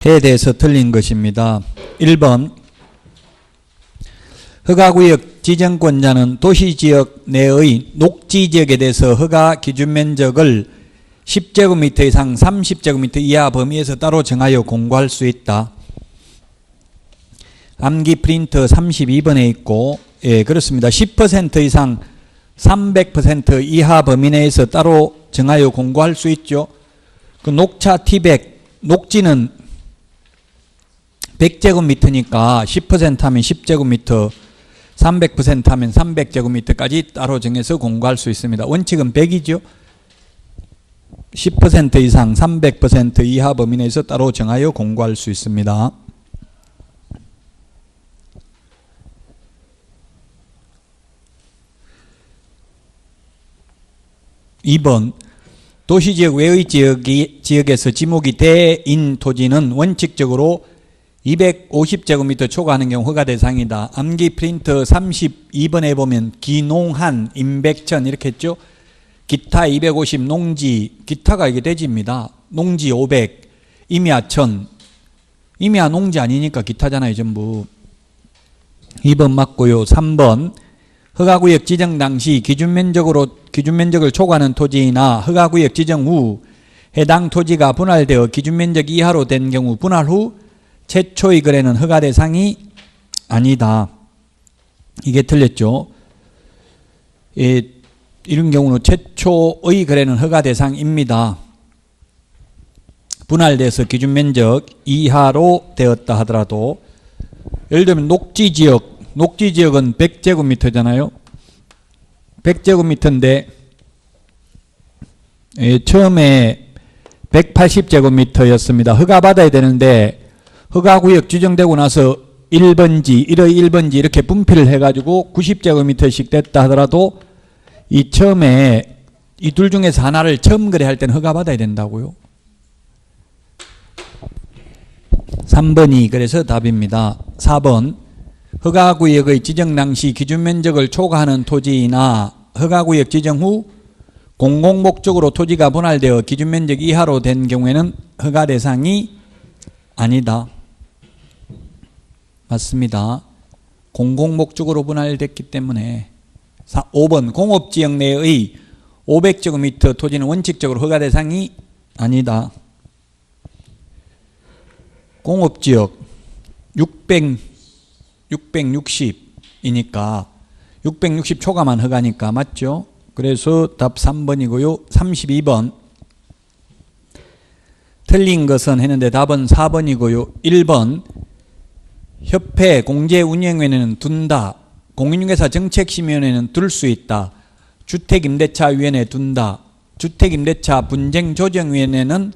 해에 대해서 틀린 것입니다. 1번 허가구역 지정권자는 도시지역 내의 녹지지역에 대해서 허가 기준면적을 10제곱미터 이상 30제곱미터 이하 범위에서 따로 정하여 공고할 수 있다. 암기 프린터 32번에 있고, 예, 그렇습니다. 10% 이상 300% 이하 범위 내에서 따로 정하여 공고할 수 있죠. 그 녹차 티백, 녹지는 100제곱미터니까 10% 하면 10제곱미터, 300% 하면 300제곱미터까지 따로 정해서 공고할 수 있습니다. 원칙은 100이죠. 10% 이상 300% 이하 범위 내에서 따로 정하여 공고할 수 있습니다. (2번) 도시지역 외의 지역에서 지목이 대인 토지는 원칙적으로 250제곱미터 초과하는 경우 허가 대상이다. 암기 프린터 32번에 보면 기농한, 임백천 이렇게 했죠. 기타 250, 농지, 기타가 이게 대지입니다. 농지 500, 임야 1000. 임야 농지 아니니까 기타잖아요, 전부. 2번 맞고요. 3번 허가구역 지정 당시 기준면적을 초과하는 토지나 허가구역 지정 후 해당 토지가 분할되어 기준면적 이하로 된 경우 분할 후 최초의 거래는 허가 대상이 아니다. 이게 틀렸죠. 이런 경우는 최초의 거래는 허가 대상입니다. 분할돼서 기준면적 이하로 되었다 하더라도, 예를 들면 녹지지역은 100제곱미터잖아요. 100제곱미터인데 처음에 180제곱미터였습니다. 허가받아야 되는데 허가구역 지정되고 나서 1번지, 1의 1번지 이렇게 분필을 해가지고 90제곱미터씩 됐다 하더라도 이 처음에 이 둘 중에서 하나를 처음 거래할 때는 허가받아야 된다고요. 3번이 그래서 답입니다. 4번 허가구역의 지정 당시 기준면적을 초과하는 토지나 허가구역 지정 후 공공목적으로 토지가 분할되어 기준면적 이하로 된 경우에는 허가 대상이 아니다. 맞습니다. 공공목적으로 분할됐기 때문에. 5번 공업지역 내의 500제곱미터 토지는 원칙적으로 허가 대상이 아니다. 공업지역 660이니까 660 초과만 허가니까 맞죠? 그래서 답 3번이고요. 32번 틀린 것은 했는데 답은 4번이고요. 1번 협회 공제운영위원회는 둔다. 공인중개사 정책심의위원회는 둘 수 있다. 주택임대차위원회 둔다. 주택임대차 분쟁조정위원회는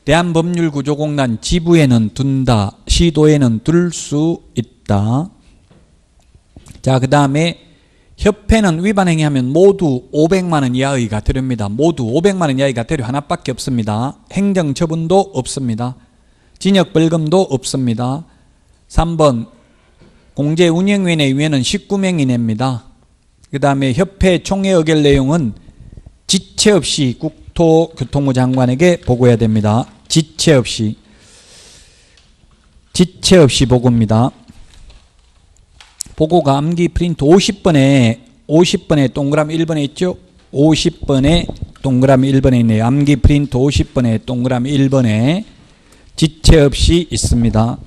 대한법률구조공단 지부에는 둔다. 시도에는 둘 수 있다. 자, 그 다음에 협회는 위반행위하면 모두 500만원 이하의 과태료입니다. 모두 500만원 이하의 과태료 하나밖에 없습니다. 행정처분도 없습니다. 징역벌금도 없습니다. 3번 공제운영위원회 위원은 19명이 냅니다. 그 다음에 협회 총회 의결 내용은 지체 없이 국토교통부 장관에게 보고해야 됩니다. 지체 없이 보고입니다. 보고가 암기 프린트 50번에 동그라미 1번에 있죠. 50번에 동그라미 1번에 있네요. 암기 프린트 50번에 동그라미 1번에 지체 없이 있습니다.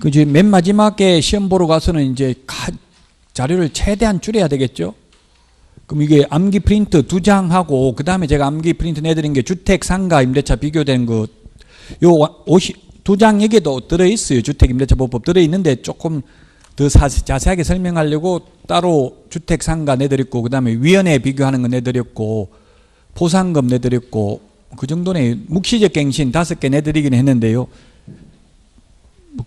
그죠? 맨 마지막에 시험 보러 가서는 이제 자료를 최대한 줄여야 되겠죠. 그럼 이게 암기 프린트 2장하고 그 다음에 제가 암기 프린트 내드린 게 주택, 상가, 임대차 비교된 거 요 2장 여기에도 들어있어요. 주택, 임대차 보호법 들어있는데 조금 더 자세하게 설명하려고 따로 주택, 상가 내드렸고 그 다음에 위원회 비교하는 거 내드렸고 포상금 내드렸고 그 정도네. 묵시적 갱신 5개 내드리긴 했는데요.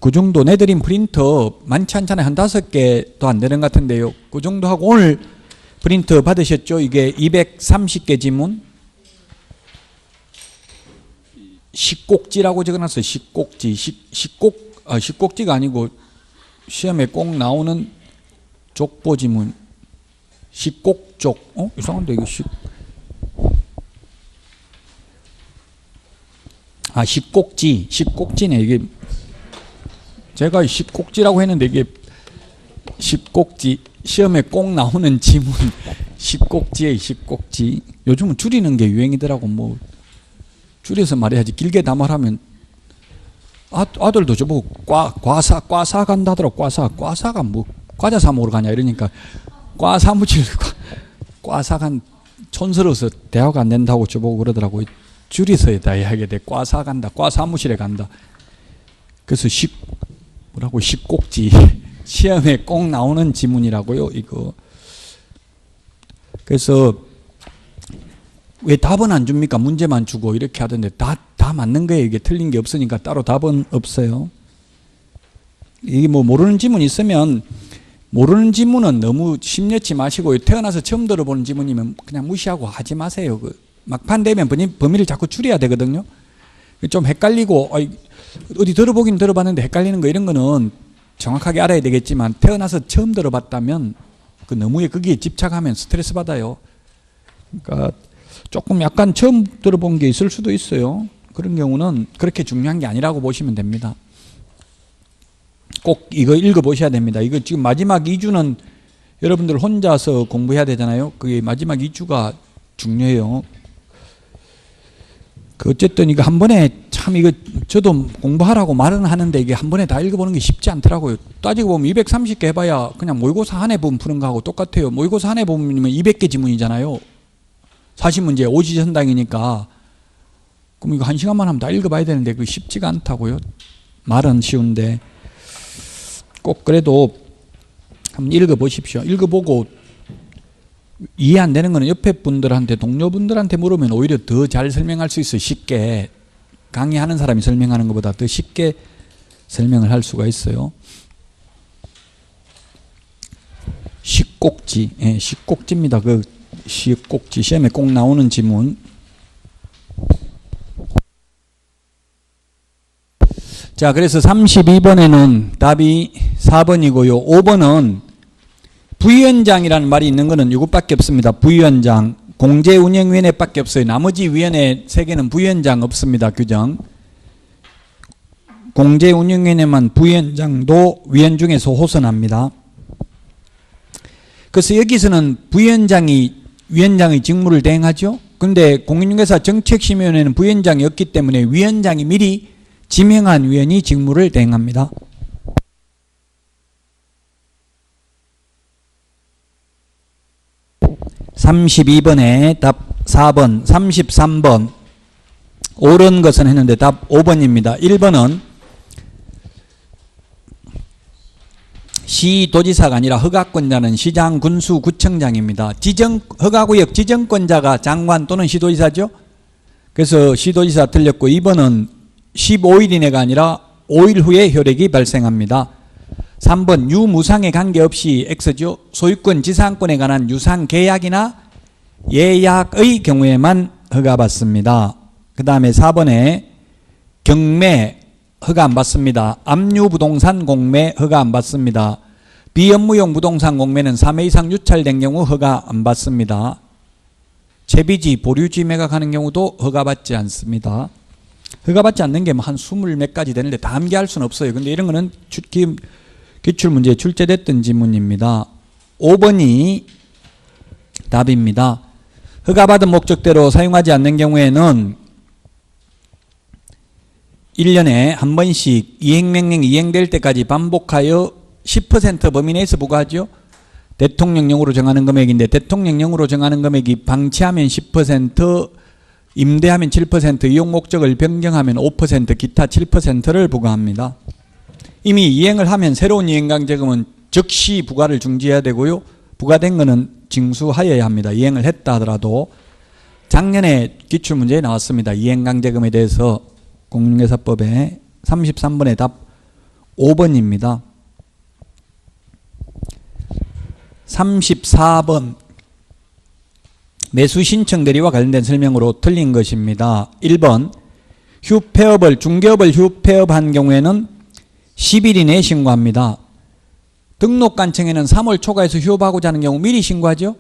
그 정도 내드린 프린터 많지 않잖아요. 한 5개도 안 되는 것 같은데요. 그 정도 하고 오늘 프린터 받으셨죠? 이게 230개 지문 식꼭지라고 적어놨어요. 식꼭지. 식꼭지가 아니고 시험에 꼭 나오는 족보 지문. 식꼭족. 이상한데 이거 식꼭지네. 이게 제가 식꼭지라고 했는데 이게 식꼭지, 시험에 꼭 나오는 지문. 식꼭지에 식꼭지. 요즘은 줄이는 게 유행이더라고. 뭐 줄여서 말해야지. 길게 담아하면 아들도 저보고 과사 간다더라고. 과사가 뭐 과자 사 먹으러 가냐 이러니까 과사 묻힐 과사 간 촌스러워서 대화가 안 된다고 저보고 그러더라고요. 줄여서 해야 돼. 과사 간다. 과 사무실에 간다. 그래서 식꼭지. 시험에 꼭 나오는 지문이라고요, 이거. 그래서 왜 답은 안 줍니까? 문제만 주고 이렇게 하던데 다 맞는 거예요. 이게 틀린 게 없으니까 따로 답은 없어요. 이게 뭐 모르는 지문 있으면 모르는 지문은 너무 심려치 마시고 태어나서 처음 들어보는 지문이면 그냥 무시하고 하지 마세요. 막판 되면 범위를 자꾸 줄여야 되거든요. 좀 헷갈리고 어디 들어보긴 들어봤는데 헷갈리는 거 이런 거는 정확하게 알아야 되겠지만 태어나서 처음 들어봤다면 너무 거기에 집착하면 스트레스 받아요. 그러니까 조금 약간 처음 들어본 게 있을 수도 있어요. 그런 경우는 그렇게 중요한 게 아니라고 보시면 됩니다. 꼭 이거 읽어보셔야 됩니다. 이거 지금 마지막 2주는 여러분들 혼자서 공부해야 되잖아요. 그게 마지막 2주가 중요해요. 어쨌든 이거 한 번에 참 이거 저도 공부하라고 말은 하는데 이게 한 번에 다 읽어보는 게 쉽지 않더라고요. 따지고 보면 230개 해봐야 그냥 모의고사 한 해 부분 푸는 거하고 똑같아요. 모의고사 한 해 부분이면 200개 지문이잖아요. 40문제 5지선당이니까 그럼 이거 1시간만 하면 다 읽어봐야 되는데 그게 쉽지가 않다고요. 말은 쉬운데 꼭 그래도 한번 읽어보십시오. 읽어보고 이해 안 되는 거는 옆에 분들한테 동료분들한테 물으면 오히려 더 잘 설명할 수 있어요. 쉽게 강의하는 사람이 설명하는 것보다 더 쉽게 설명을 할 수가 있어요. 식꼭지, 식꼭지입니다. 식꼭지 시험에 꼭 나오는 지문. 자, 그래서 32번에는 답이 4번이고요. 5번은 부위원장이라는 말이 있는 거는 이것밖에 없습니다. 부위원장. 공제운영위원회 밖에 없어요. 나머지 위원회 3개는 부위원장 없습니다. 규정. 공제운영위원회만 부위원장도 위원 중에서 호선합니다. 그래서 여기서는 부위원장이 위원장의 직무를 대행하죠. 그런데 공인중개사 정책심의위원회는 부위원장이 없기 때문에 위원장이 미리 지명한 위원이 직무를 대행합니다. (32번에) 답 4번, 33번 옳은 것은 했는데 답 5번입니다. 1번은 시도지사가 아니라 허가권자는 시장, 군수, 구청장입니다. 허가구역 지정권자가 장관 또는 시도지사죠. 그래서 시도지사 틀렸고 2번은 15일 이내가 아니라 5일 후에 효력이 발생합니다. 3번 유무상에 관계없이 X죠. 소유권, 지상권에 관한 유상계약이나 예약의 경우에만 허가받습니다. 그 다음에 4번에 경매 허가 안 받습니다. 압류부동산 공매 허가 안 받습니다. 비업무용 부동산 공매는 3회 이상 유찰된 경우 허가 안 받습니다. 채비지, 보류지 매각하는 경우도 허가받지 않습니다. 허가받지 않는 게 한 20몇 가지 되는데 다 암기할 수는 없어요. 근데 이런 거는 기출문제에 출제됐던 지문입니다. 5번이 답입니다. 허가받은 목적대로 사용하지 않는 경우에는 1년에 한 번씩 이행명령이 이행될 때까지 반복하여 10% 범위 내에서 부과하죠. 대통령령으로 정하는 금액인데 대통령령으로 정하는 금액이 방치하면 10%, 임대하면 7%, 이용 목적을 변경하면 5%, 기타 7%를 부과합니다. 이미 이행을 하면 새로운 이행강제금은 즉시 부과를 중지해야 되고요. 부과된 것은 징수하여야 합니다. 이행을 했다 하더라도. 작년에 기출문제에 나왔습니다. 이행강제금에 대해서 공인중개사법에 33번의 답 5번입니다. 34번 매수신청 대리와 관련된 설명으로 틀린 것입니다. 1번 중개업을 휴폐업한 경우에는 10일 이내에 신고합니다. 등록관청에는 3월 초과해서 휴업하고자 하는 경우 미리 신고하죠.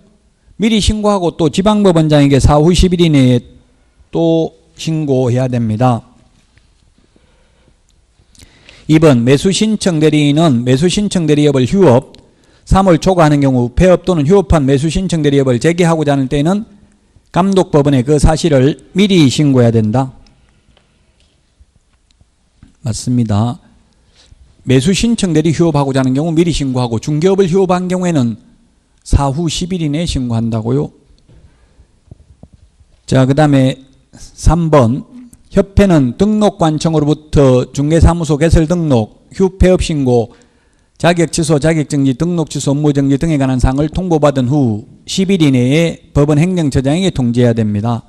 미리 신고하고 또 지방법원장에게 사후 10일 이내에 또 신고해야 됩니다. 2번 매수 신청 대리인은 매수 신청 대리업을 휴업 3월 초과하는 경우 폐업 또는 휴업한 매수 신청 대리업을 재개하고자 하는 때에는 감독법원에 그 사실을 미리 신고해야 된다. 맞습니다. 매수 신청 대리 휴업하고자 하는 경우 미리 신고하고 중개업을 휴업한 경우에는 사후 10일 이내에 신고한다고요. 자, 그 다음에 3번 협회는 등록관청으로부터 중개사무소 개설 등록, 휴폐업 신고, 자격 취소, 자격정지, 등록 취소, 업무정지 등에 관한 사항을 통보받은 후 10일 이내에 법원 행정처장에게 통지해야 됩니다.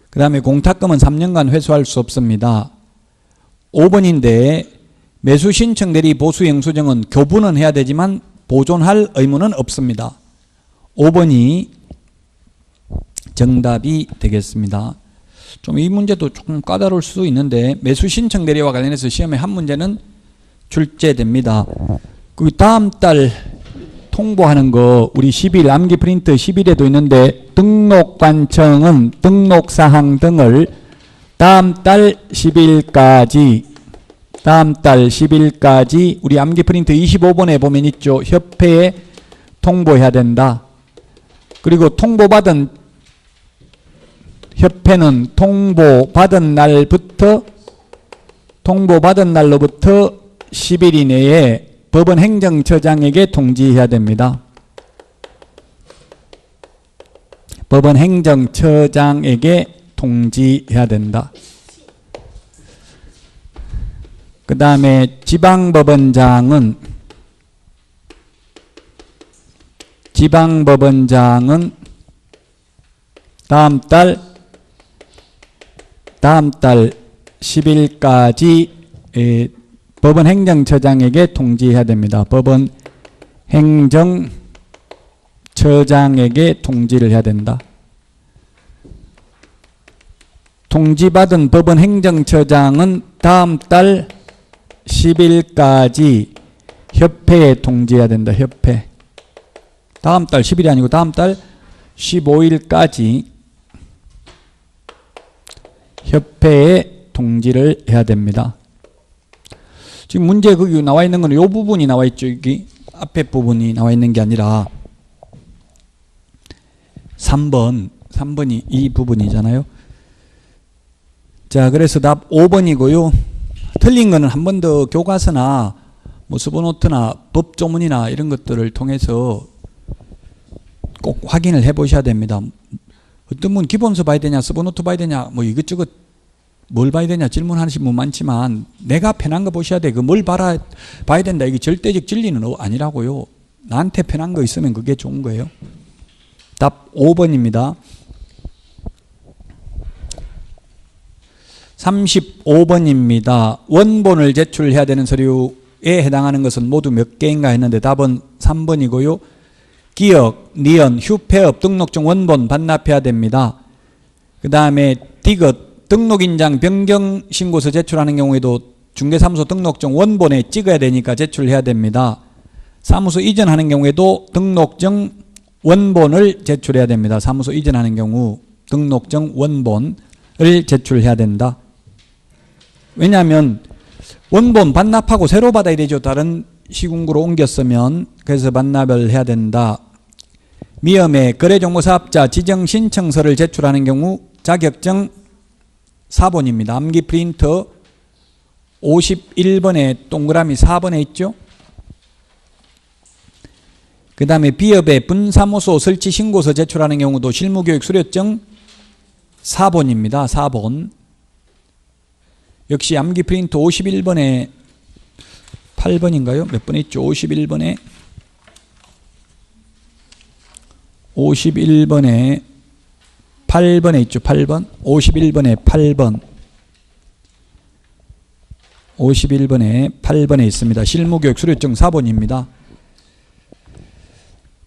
그 다음에 공탁금은 3년간 회수할 수 없습니다. 5번인데 매수 신청 대리 보수 영수증은 교부는 해야 되지만 보존할 의무는 없습니다. 5번이 정답이 되겠습니다. 좀 이 문제도 조금 까다로울 수도 있는데 매수 신청 대리와 관련해서 시험에 한 문제는 출제됩니다. 그 다음 달 통보하는 거 우리 10일 암기 프린트 10일에도 있는데 등록관청은 등록사항 등을 다음 달 10일까지 우리 암기 프린트 25번에 보면 있죠. 협회에 통보해야 된다. 그리고 통보받은 협회는 통보받은 날로부터 10일 이내에 법원 행정처장에게 통지해야 됩니다. 법원 행정처장에게 통지해야 된다. 그 다음에 지방법원장은 다음 달 10일까지 법원 행정처장에게 통지해야 됩니다. 법원 행정처장에게 통지를 해야 된다. 통지받은 법원 행정처장은 다음 달 10일까지 협회에 통지해야 된다. 협회. 다음 달 10일이 아니고 다음 달 15일까지 협회에 통지를 해야 됩니다. 지금 문제 거기 나와 있는 거는 이 부분이 나와 있죠. 여기 앞에 부분이 나와 있는 게 아니라 3번이 이 부분이잖아요. 자, 그래서 답 5번이고요. 틀린 거는 한 번 더 교과서나 뭐 서브노트나 법조문이나 이런 것들을 통해서 꼭 확인을 해 보셔야 됩니다. 어떤 분 기본서 봐야 되냐, 서브노트 봐야 되냐, 뭐 이것저것 뭘 봐야 되냐 질문하시는 분 많지만 내가 편한 거 보셔야 돼. 그 뭘 봐야 된다. 이게 절대적 진리는 아니라고요. 나한테 편한 거 있으면 그게 좋은 거예요. 답 5번입니다. 35번입니다. 원본을 제출해야 되는 서류에 해당하는 것은 모두 몇 개인가 했는데 답은 3번이고요. 기억, 니은, 휴폐업, 등록증 원본 반납해야 됩니다. 그 다음에 디귿, 등록인장 변경신고서 제출하는 경우에도 중개사무소 등록증 원본에 찍어야 되니까 제출해야 됩니다. 사무소 이전하는 경우에도 등록증 원본을 제출해야 됩니다. 사무소 이전하는 경우 등록증 원본을 제출해야 된다. 왜냐하면 원본 반납하고 새로 받아야 되죠. 다른 시군구로 옮겼으면. 그래서 반납을 해야 된다. 미음에 거래정보사업자 지정신청서를 제출하는 경우 자격증 4번입니다. 암기 프린터 51번에 동그라미 4번에 있죠. 그 다음에 비업에 분사무소 설치 신고서 제출하는 경우도 실무교육 수료증 4번입니다. 4번. 역시 암기 프린터 51번에 8번인가요? 몇 번에 있죠? 51번에 8번에 있죠. 8번. 51번에 8번. 51번에 8번에 있습니다. 실무교육 수료증 4번입니다.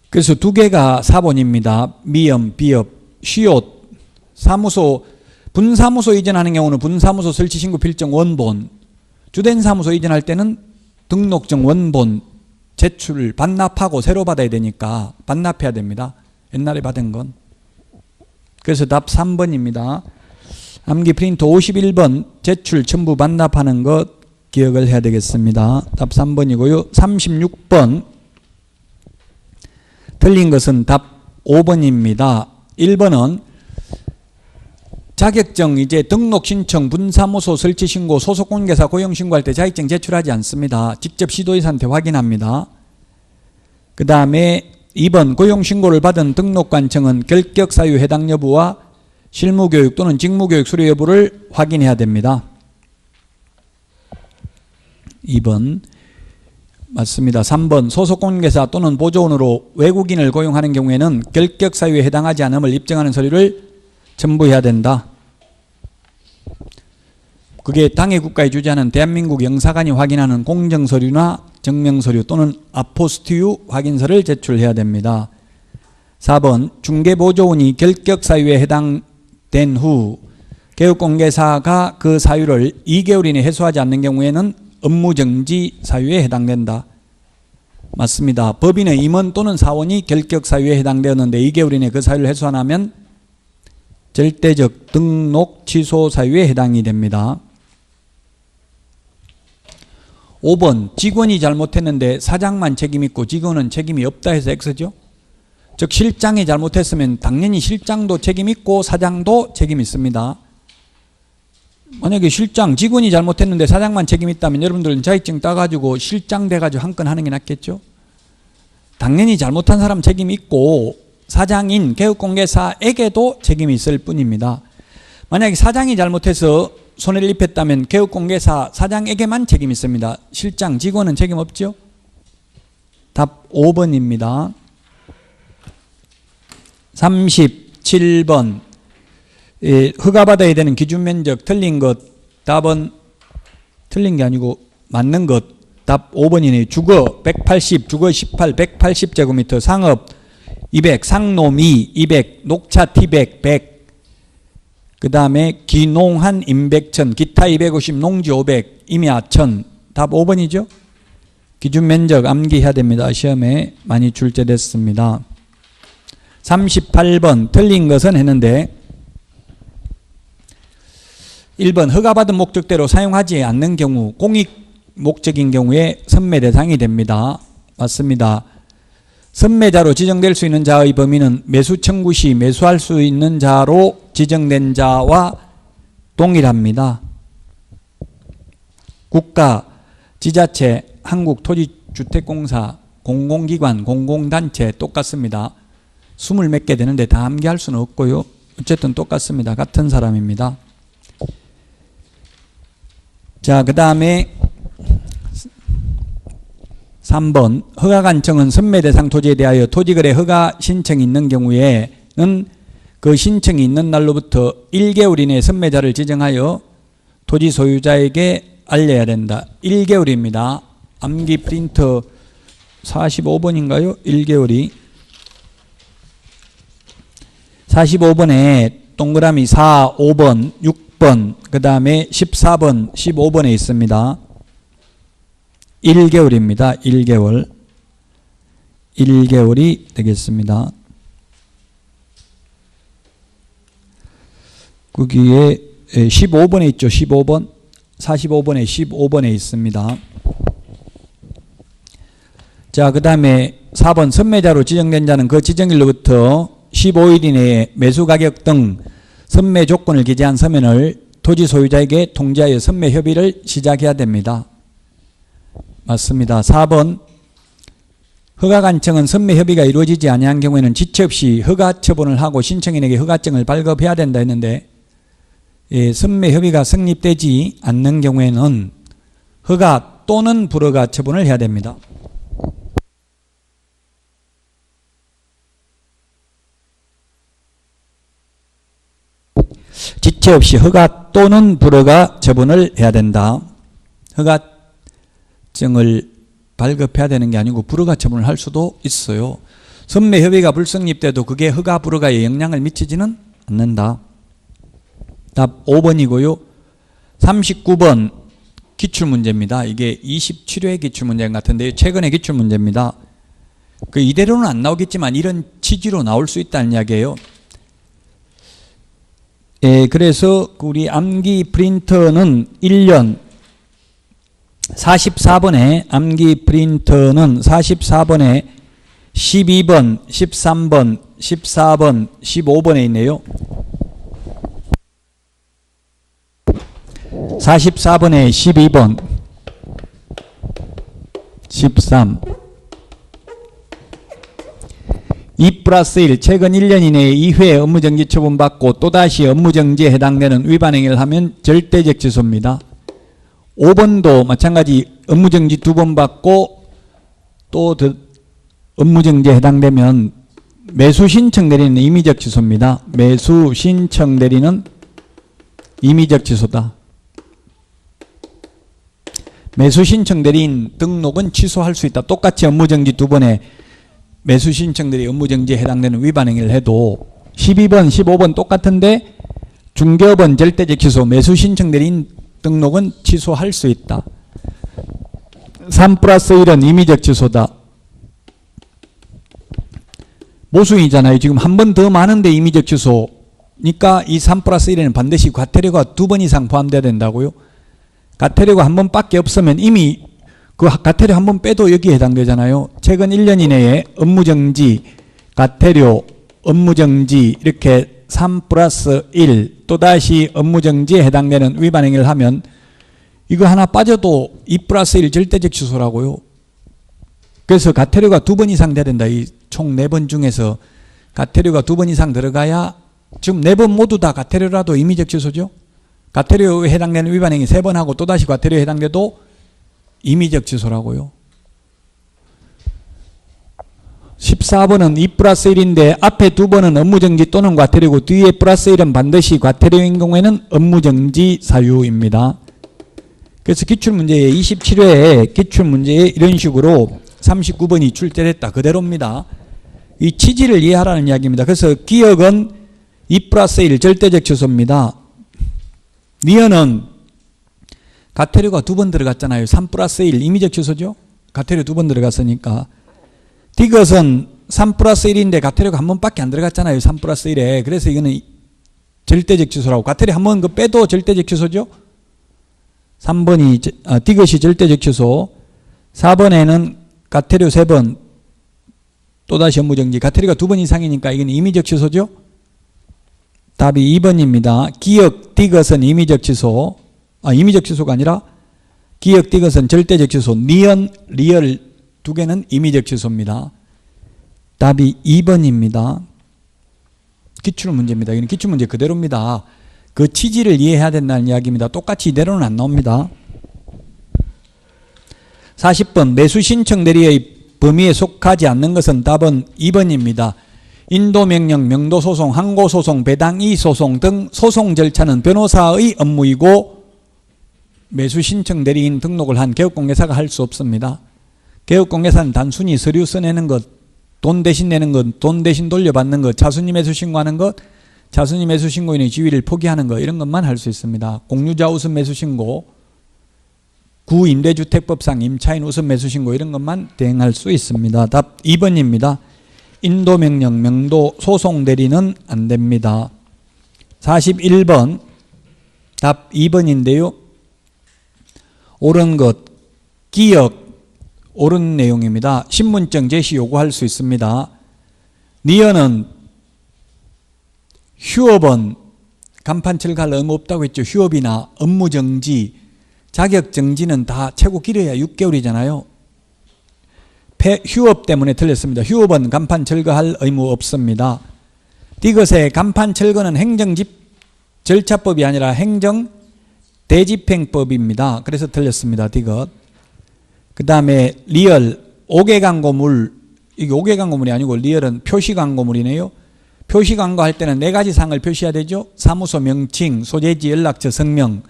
그래서 두 개가 4번입니다. 미음, 비업, 쉬옷, 사무소, 분사무소 이전하는 경우는 분사무소 설치신고 필증 원본, 주된 사무소 이전할 때는 등록증 원본 제출, 반납하고 새로 받아야 되니까 반납해야 됩니다. 옛날에 받은 건. 그래서 답 3번입니다. 암기 프린터 51번 제출 첨부 반납하는 것 기억을 해야 되겠습니다. 답 3번이고요. 36번 틀린 것은 답 5번입니다. 1번은 자격증 이제 등록 신청, 분사무소 설치 신고, 소속 공개사 고용 신고할 때 자격증 제출하지 않습니다. 직접 시도의사한테 확인합니다. 그 다음에 2번 고용 신고를 받은 등록관청은 결격 사유 해당 여부와 실무교육 또는 직무교육 수료 여부를 확인해야 됩니다. 2번 맞습니다. 3번 소속 공개사 또는 보조원으로 외국인을 고용하는 경우에는 결격 사유에 해당하지 않음을 입증하는 서류를 첨부해야 된다. 그게 당해 국가에 주재하는 대한민국 영사관이 확인하는 공정서류나 증명서류 또는 아포스티유 확인서를 제출해야 됩니다. 4번 중개보조원이 결격 사유에 해당된 후 개업공개사가 그 사유를 2개월 이내 해소하지 않는 경우에는 업무정지 사유에 해당된다. 맞습니다. 법인의 임원 또는 사원이 결격 사유에 해당되었는데 2개월 이내 그 사유를 해소 안 하면 절대적 등록 취소 사유에 해당이 됩니다. 5번 직원이 잘못했는데 사장만 책임 있고 직원은 책임이 없다 해서 X죠. 즉 실장이 잘못했으면 당연히 실장도 책임 있고 사장도 책임 있습니다. 만약에 실장 직원이 잘못했는데 사장만 책임 있다면 여러분들은 자격증 따가지고 실장 돼가지고 한 건 하는 게 낫겠죠. 당연히 잘못한 사람 책임 있고 사장인 개업공개사에게도 책임이 있을 뿐입니다. 만약에 사장이 잘못해서 손해를 입혔다면 개업공개사 사장에게만 책임이 있습니다. 실장, 직원은 책임 없죠? 답 5번입니다. 37번 허가받아야 되는 기준면적 틀린 것. 답은 틀린 게 아니고 맞는 것. 답 5번이네요. 주거 180, 주거 18, 180제곱미터, 상업 200, 상놈 2, 200, 녹차 티백 100, 그 다음에 기농한 임백천, 기타 250, 농지 500, 임야 1000. 답 5번이죠? 기준 면적 암기해야 됩니다. 시험에 많이 출제됐습니다. 38번 틀린 것은 했는데 1번 허가받은 목적대로 사용하지 않는 경우 공익 목적인 경우에 선매 대상이 됩니다. 맞습니다. 선매자로 지정될 수 있는 자의 범위는 매수 청구 시 매수할 수 있는 자로 지정된 자와 동일합니다. 국가, 지자체, 한국토지주택공사, 공공기관, 공공단체 똑같습니다. 20 몇 개 되는데 다 암기할 수는 없고요. 어쨌든 똑같습니다. 같은 사람입니다. 자, 그 다음에 3번 허가관청은 선매대상 토지에 대하여 토지거래 허가 신청이 있는 경우에는 그 신청이 있는 날로부터 1개월 이내에 선매자를 지정하여 토지 소유자에게 알려야 된다. 1개월입니다. 암기 프린터 45번인가요? 1개월이 45번에 동그라미 4, 5번, 6번, 그 다음에 14번, 15번에 있습니다. 1개월입니다. 1개월. 1개월이 되겠습니다. 거기에 15번에 있죠. 15번. 45번에 15번에 있습니다. 자, 그 다음에 4번 선매자로 지정된 자는 그 지정일로부터 15일 이내에 매수가격 등 선매 조건을 기재한 서면을 토지 소유자에게 통지하여 선매 협의를 시작해야 됩니다. 맞습니다. 4번 허가관청은 선매 협의가 이루어지지 아니한 경우에는 지체 없이 허가 처분을 하고 신청인에게 허가증을 발급해야 된다 했는데 선매 협의가 성립되지 않는 경우에는 허가 또는 불허가 처분을 해야 됩니다. 지체 없이 허가 또는 불허가 처분을 해야 된다. 허가증을 발급해야 되는 게 아니고 불허가 처분을 할 수도 있어요. 선매 협의가 불성립돼도 그게 허가 불허가에 영향을 미치지는 않는다. 답 5번이고요. 39번 기출문제입니다. 이게 27회 기출문제 같은데요. 최근의 기출문제입니다. 그 이대로는 안 나오겠지만 이런 취지로 나올 수 있다는 이야기예요. 그래서 우리 암기 프린터는 1년 44번에 암기 프린터는 44번에 12번, 13번, 14번, 15번에 있네요. 44번에 12번, 13, 2 플러스 1, 최근 1년 이내에 2회 업무정지 처분받고 또다시 업무정지에 해당되는 위반행위를 하면 절대적 취소입니다. 5번도 마찬가지 업무정지 2번 받고 또 업무정지에 해당되면 매수신청 내리는 임의적 취소입니다. 매수신청 내리는 임의적 취소다. 매수신청 내린 등록은 취소할 수 있다. 똑같이 업무정지 2번에 매수신청 내리 업무정지에 해당되는 위반행위를 해도 12번, 15번 똑같은데 중개업은 절대적 취소, 매수신청 내린 등록은 취소할 수 있다. 3 플러스 1은 임의적 취소다. 모순이잖아요. 지금 한 번 더 많은데 임의적 취소니까 이 3 플러스 1에는 반드시 과태료가 2번 이상 포함되어야 된다고요. 과태료가 한 번밖에 없으면 이미 그 과태료 한 번 빼도 여기에 해당되잖아요. 최근 1년 이내에 업무정지, 과태료, 업무정지 이렇게 3 플러스 1 또다시 업무정지에 해당되는 위반행위를 하면 이거 하나 빠져도 2 플러스 1 절대적 취소라고요. 그래서 과태료가 2번 이상 돼야 된다. 이 총 4번 중에서 과태료가 2번 이상 들어가야 지금 4번 모두 다 과태료라도 임의적 취소죠. 과태료에 해당되는 위반행위 3번 하고 또다시 과태료에 해당돼도 임의적 취소라고요. 14번은 2 플러스 1인데 앞에 2번은 업무정지 또는 과태료고 뒤에 플러스 1은 반드시 과태료인 경우에는 업무정지 사유입니다. 그래서 기출문제에 27회에 기출문제에 이런 식으로 39번이 출제됐다. 그대로입니다. 이 취지를 이해하라는 이야기입니다. 그래서 기억은 2 플러스 1 절대적 취소입니다. 니은은 과태료가 2번 들어갔잖아요. 3 플러스 1 임의적 취소죠. 과태료 2번 들어갔으니까. 디귿은 3 플러스 1인데 과태료가 한 번밖에 안 들어갔잖아요. 3 플러스 1에. 그래서 이거는 절대적 취소라고. 과태료 한 번 그 빼도 절대적 취소죠. 3번이 디귿이 절대적 취소. 4번에는 과태료 3번 또다시 업무정지. 과태료가 2번 이상이니까 이건 임의적 취소죠. 답이 2번입니다. 기억 디귿은 임의적 취소. 임의적 취소가 아니라 기억 디귿은 절대적 취소. 니은 리얼 두 개는 임의적 취소입니다. 답이 2번입니다. 기출문제입니다. 이건 기출문제 그대로입니다. 그 취지를 이해해야 된다는 이야기입니다. 똑같이 이대로는 안 나옵니다. 40번 매수신청 내리의 범위에 속하지 않는 것은 답은 2번입니다. 인도명령, 명도소송, 항고소송, 배당이의소송 등 소송 절차는 변호사의 업무이고 매수신청 대리인 등록을 한 개업공개사가 할 수 없습니다. 개업공개사는 단순히 서류 써내는 것, 돈 대신 내는 것, 돈 대신 돌려받는 것, 차순위 매수신고하는 것, 차순위 매수신고인의 지위를 포기하는 것 이런 것만 할 수 있습니다. 공유자 우선 매수신고, 구임대주택법상 임차인 우선 매수신고 이런 것만 대행할 수 있습니다. 답 2번입니다. 인도명령, 명도, 소송 대리는 안 됩니다. 41번 답 2번인데요. 옳은 것, 기억, 옳은 내용입니다. 신분증 제시 요구할 수 있습니다. 니은은 휴업은 간판 철거할 의무 없다고 했죠. 휴업이나 업무정지, 자격정지는 다 최고 길어야 6개월이잖아요. 휴업 때문에 틀렸습니다. 휴업은 간판 철거할 의무 없습니다. 디귿의 간판 철거는 행정절차법이 아니라 행정대집행법입니다. 그래서 틀렸습니다. 디귿. 그 다음에 리얼, 5개 광고물, 이게 5개 광고물이 아니고 리얼은 표시 광고물이네요. 표시 광고할 때는 4가지 사항을 표시해야 되죠. 사무소 명칭, 소재지, 연락처, 성명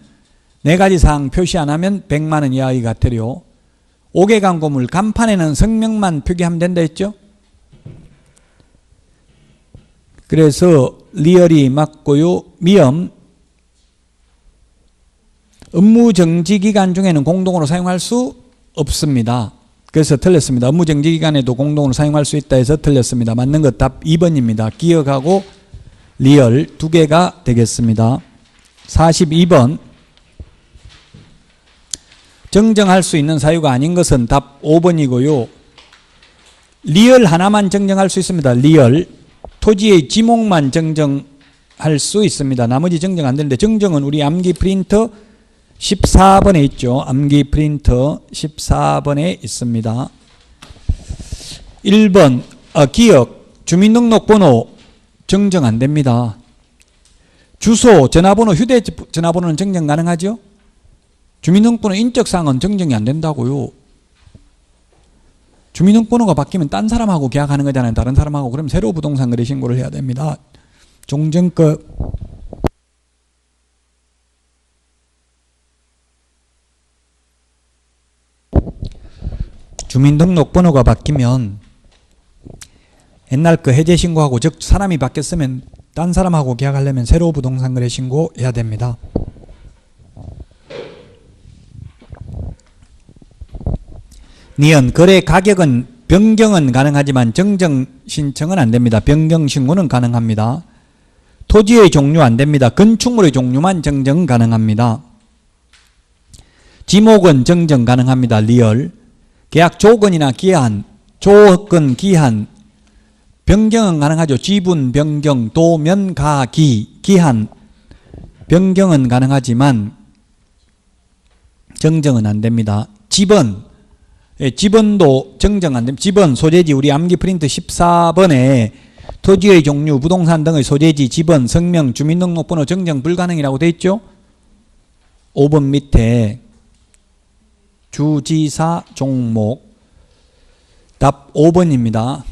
4가지 사항 표시 안 하면 100만 원 이하의 과태료. 5개 광고물, 간판에는 성명만 표기하면 된다 했죠. 그래서 리얼이 맞고요. 미음, 업무정지 기간 중에는 공동으로 사용할 수 없습니다. 그래서 틀렸습니다. 업무정지 기간에도 공동으로 사용할 수 있다 해서 틀렸습니다. 맞는 것 답 2번입니다. 기억하고 리얼 2개가 되겠습니다. 42번 정정할 수 있는 사유가 아닌 것은 답 5번이고요. 리얼 하나만 정정할 수 있습니다. 리얼. 토지의 지목만 정정할 수 있습니다. 나머지 정정 안 되는데, 정정은 우리 암기 프린터 14번에 있죠. 암기 프린터 14번에 있습니다. 1번 기억, 주민등록번호 정정 안 됩니다. 주소, 전화번호, 휴대전화번호는 정정 가능하죠? 주민등록번호 인적사항은 정정이 안 된다고요. 주민등록번호가 바뀌면 딴 사람하고 계약하는 거잖아요. 다른 사람하고. 그럼 새로 부동산 거래 신고를 해야 됩니다. 종전급. 주민등록번호가 바뀌면 옛날 그 해제 신고하고, 즉 사람이 바뀌었으면 딴 사람하고 계약하려면 새로 부동산 거래 신고해야 됩니다. 니은 거래 가격은 변경은 가능하지만 정정 신청은 안 됩니다. 변경 신고는 가능합니다. 토지의 종류 안 됩니다. 건축물의 종류만 정정 가능합니다. 지목은 정정 가능합니다. 리얼. 계약 조건이나 기한, 조건, 기한, 변경은 가능하죠. 지분 변경, 도면, 가기, 기한 변경은 가능하지만 정정은 안 됩니다. 지번, 지번도 정정 안 됩니다. 지번, 소재지, 우리 암기 프린트 14번에 토지의 종류, 부동산 등의 소재지, 지번, 성명, 주민등록번호 정정 불가능이라고 되어 있죠. 5번 밑에 주지사, 종목. 답 5번입니다.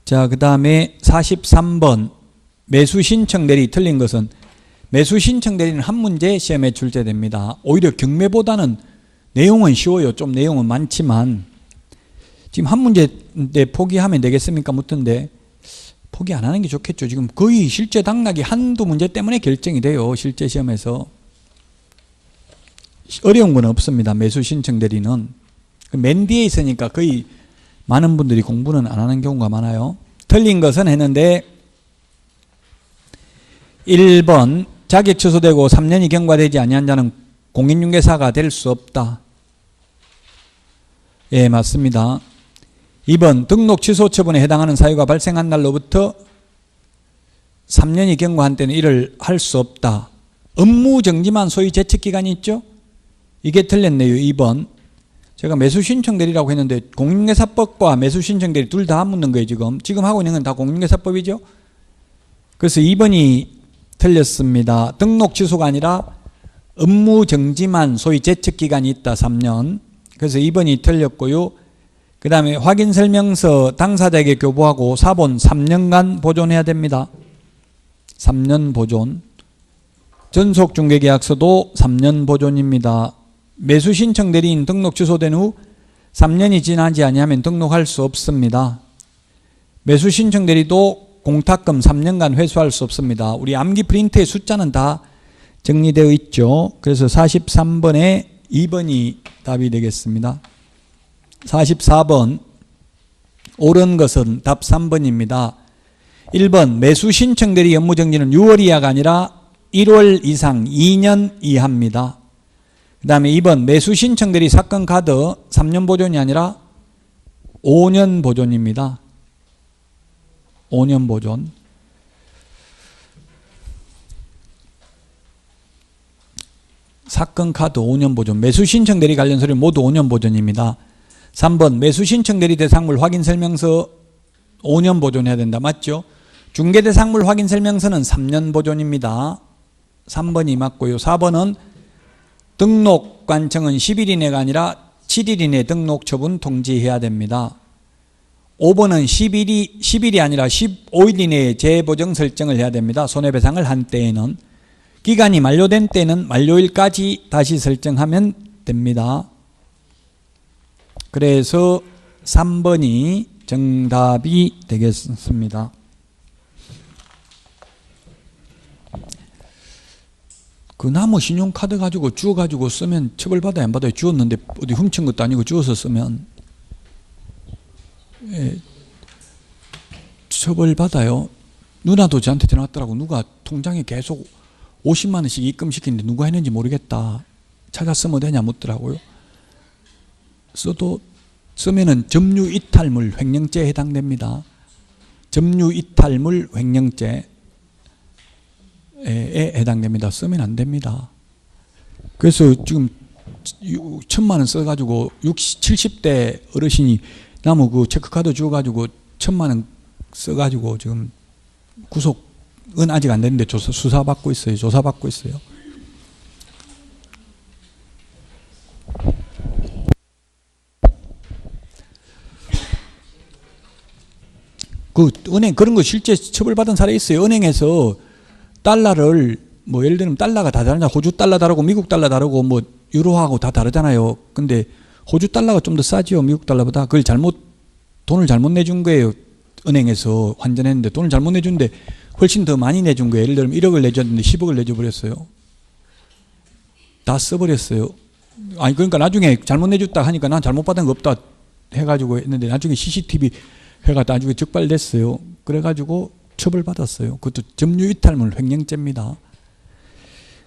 자, 그 다음에 43번 매수 신청 대리 틀린 것은, 매수 신청 대리는 한 문제 시험에 출제됩니다. 오히려 경매보다는 내용은 쉬워요. 좀 내용은 많지만 지금 한 문제인데 포기하면 되겠습니까? 묻던데 포기 안 하는 게 좋겠죠. 지금 거의 실제 당락이 한두 문제 때문에 결정이 돼요. 실제 시험에서. 어려운 건 없습니다. 매수 신청 대리는. 맨 뒤에 있으니까 거의 많은 분들이 공부는 안 하는 경우가 많아요. 틀린 것은 했는데 1번 자격 취소되고 3년이 경과되지 아니한 자는 공인중개사가 될 수 없다. 예, 맞습니다. 2번 등록 취소 처분에 해당하는 사유가 발생한 날로부터 3년이 경과한 때는 이를 할 수 없다. 업무 정지만 소위 제척기간이 있죠. 이게 틀렸네요. 2번. 제가 매수신청대리라고 했는데 공인중개사법과 매수신청대리 둘 다 묻는 거예요. 지금 하고 있는 건 다 공인중개사법이죠. 그래서 2번이 틀렸습니다. 등록 취소가 아니라 업무 정지만 소위 제척기간이 있다. 3년. 그래서 2번이 틀렸고요. 그 다음에 확인설명서 당사자에게 교부하고 사본 3년간 보존해야 됩니다. 3년 보존. 전속중개계약서도 3년 보존입니다. 매수신청 대리인 등록 취소된 후 3년이 지나지 아니하면 등록할 수 없습니다. 매수신청 대리도 공탁금 3년간 회수할 수 없습니다. 우리 암기 프린트의 숫자는 다 정리되어 있죠. 그래서 43번에 2번이 답이 되겠습니다. 44번 옳은 것은 답 3번입니다. 1번 매수신청 대리 업무정지는 6월 이하가 아니라 1월 이상 2년 이하입니다. 그 다음에 2번 매수신청 대리 사건 카드 3년 보존이 아니라 5년 보존입니다. 5년 보존. 사건 카드 5년 보존. 매수신청 대리 관련 서류 모두 5년 보존입니다. 3번 매수신청 대리 대상물 확인설명서 5년 보존해야 된다. 맞죠? 중개대상물 확인설명서는 3년 보존입니다. 3번이 맞고요. 4번은 등록관청은 10일 이내가 아니라 7일 이내 등록 처분 통지해야 됩니다. 5번은 10일이 아니라 15일 이내에 재보정 설정을 해야 됩니다. 손해배상을 한 때에는. 기간이 만료된 때는 만료일까지 다시 설정하면 됩니다. 그래서 3번이 정답이 되겠습니다. 그 나무 신용카드 가지고 주워가지고 쓰면 처벌받아야 안 받아요? 주웠는데 어디 훔친 것도 아니고 주워서 쓰면 처벌받아요. 누나도 저한테 전화 왔더라고. 누가 통장에 계속 50만 원씩 입금시키는데 누가 했는지 모르겠다. 찾았으면 되냐 묻더라고요. 쓰면은 점유이탈물 횡령죄에 해당됩니다. 점유이탈물 횡령죄에 해당됩니다. 쓰면 안 됩니다. 그래서 지금 1,000만 원 써가지고 70대 어르신이 나무 그 체크카드 주워가지고 1,000만 원 써가지고 지금 구속은 아직 안 됐는데 수사받고 있어요. 조사받고 있어요. 그 은행 그런 거 실제 처벌받은 사례 있어요. 은행에서 달러를 뭐 예를 들면 달러가 다 다르냐, 호주 달러 다르고 미국 달러 다르고 뭐 유로하고 다 다르잖아요. 근데 호주 달러가 좀 더 싸지요, 미국 달러보다. 그걸 돈을 잘못 내준 거예요. 은행에서 환전했는데 돈을 잘못 내준데 훨씬 더 많이 내준 거예요. 예를 들면 1억을 내줬는데 10억을 내줘버렸어요. 다 써버렸어요. 아니 그러니까 나중에 잘못 내줬다 하니까 난 잘못 받은 거 없다 해가지고 했는데 나중에 CCTV 해가 나중에 적발됐어요. 그래가지고 처벌받았어요. 그것도 점유이탈물 횡령죄입니다.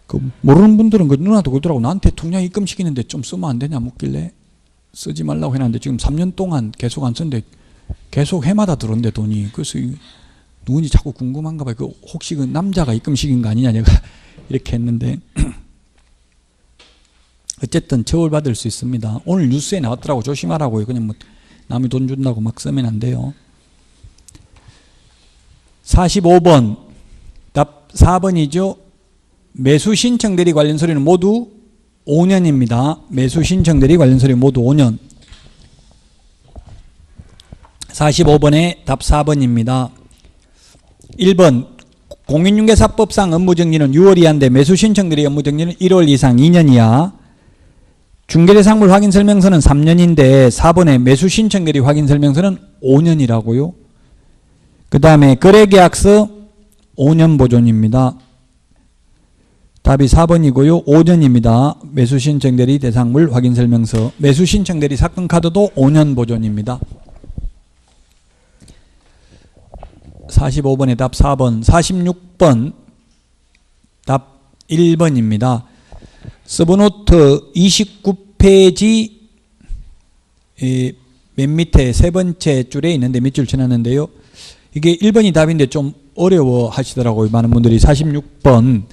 그 모르는 분들은 그 누나도 그러더라고. 나한테 통장 입금시키는데 좀 쓰면 안 되냐 묻길래 쓰지 말라고 해놨는데 지금 3년 동안 계속 안 썼는데 계속 해마다 들어온대 돈이. 그래서 누군지 자꾸 궁금한가 봐요. 그 혹시 그 남자가 입금시킨 거 아니냐 내가 이렇게 했는데 어쨌든 처벌받을 수 있습니다. 오늘 뉴스에 나왔더라고. 조심하라고요. 그냥 뭐 남이 돈 준다고 막 쓰면 안 돼요. 45번 답 4번이죠. 매수 신청 대리 관련 서류는 모두 5년입니다. 매수 신청 대리 관련 서류 모두 5년. 45번의 답 4번입니다. 1번 공인중개사법상 업무정지는 6월 이하인데 매수 신청 대리 업무정지는 1월 이상 2년 이하. 중개대상물 확인설명서는 3년인데 4번에 매수 신청 대리 확인설명서는 5년이라고요. 그 다음에 거래계약서 5년 보존입니다. 답이 4번이고요. 5년입니다. 매수신청대리 대상물 확인설명서. 매수신청대리 사건카드도 5년 보존입니다. 45번의 답 4번. 46번 답 1번입니다. 서브노트 29페이지 맨 밑에 세 번째 줄에 있는데 밑줄 쳐놨는데요. 이게 1번이 답인데 좀 어려워 하시더라고요. 많은 분들이. 46번.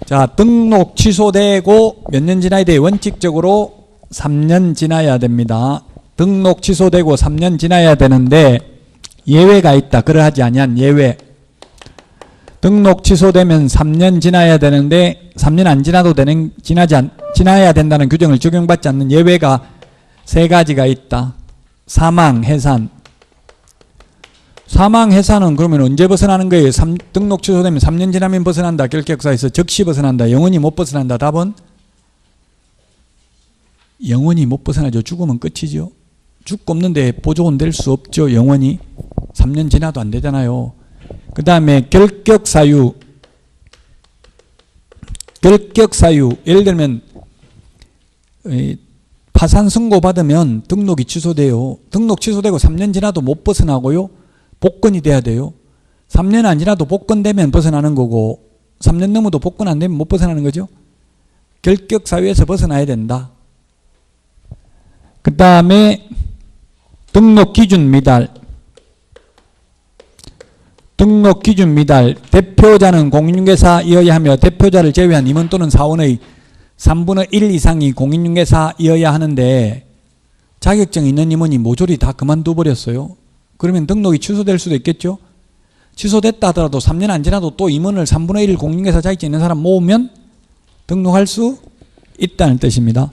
자, 등록 취소되고 몇 년 지나야 돼요? 원칙적으로 3년 지나야 됩니다. 등록 취소되고 3년 지나야 되는데 예외가 있다. 그러하지 아니한 예외. 등록 취소되면 3년 지나야 되는데 3년 안 지나도 지나야 된다는 규정을 적용받지 않는 예외가 3가지가 있다. 사망, 해산. 사망, 해산은 그러면 언제 벗어나는 거예요? 등록 취소되면 3년 지나면 벗어난다. 결격사에서 즉시 벗어난다. 영원히 못 벗어난다. 답은? 영원히 못 벗어나죠. 죽으면 끝이죠. 죽고 없는데 보조원 될 수 없죠. 영원히. 3년 지나도 안 되잖아요. 그 다음에 결격사유. 결격사유. 예를 들면 파산 선고 받으면 등록이 취소돼요. 등록 취소되고 3년 지나도 못 벗어나고요. 복권이 돼야 돼요. 3년 안 지나도 복권되면 벗어나는 거고 3년 넘어도 복권 안 되면 못 벗어나는 거죠. 결격사유에서 벗어나야 된다. 그 다음에 등록기준 미달. 등록기준 미달. 대표자는 공인중개사이어야 하며 대표자를 제외한 임원 또는 사원의 3분의 1 이상이 공인중개사이어야 하는데 자격증 있는 임원이 모조리 다 그만둬 버렸어요. 그러면 등록이 취소될 수도 있겠죠. 취소됐다 하더라도 3년 안 지나도 또 임원을 3분의 1 공인중개사 자격증 있는 사람 모으면 등록할 수 있다는 뜻입니다.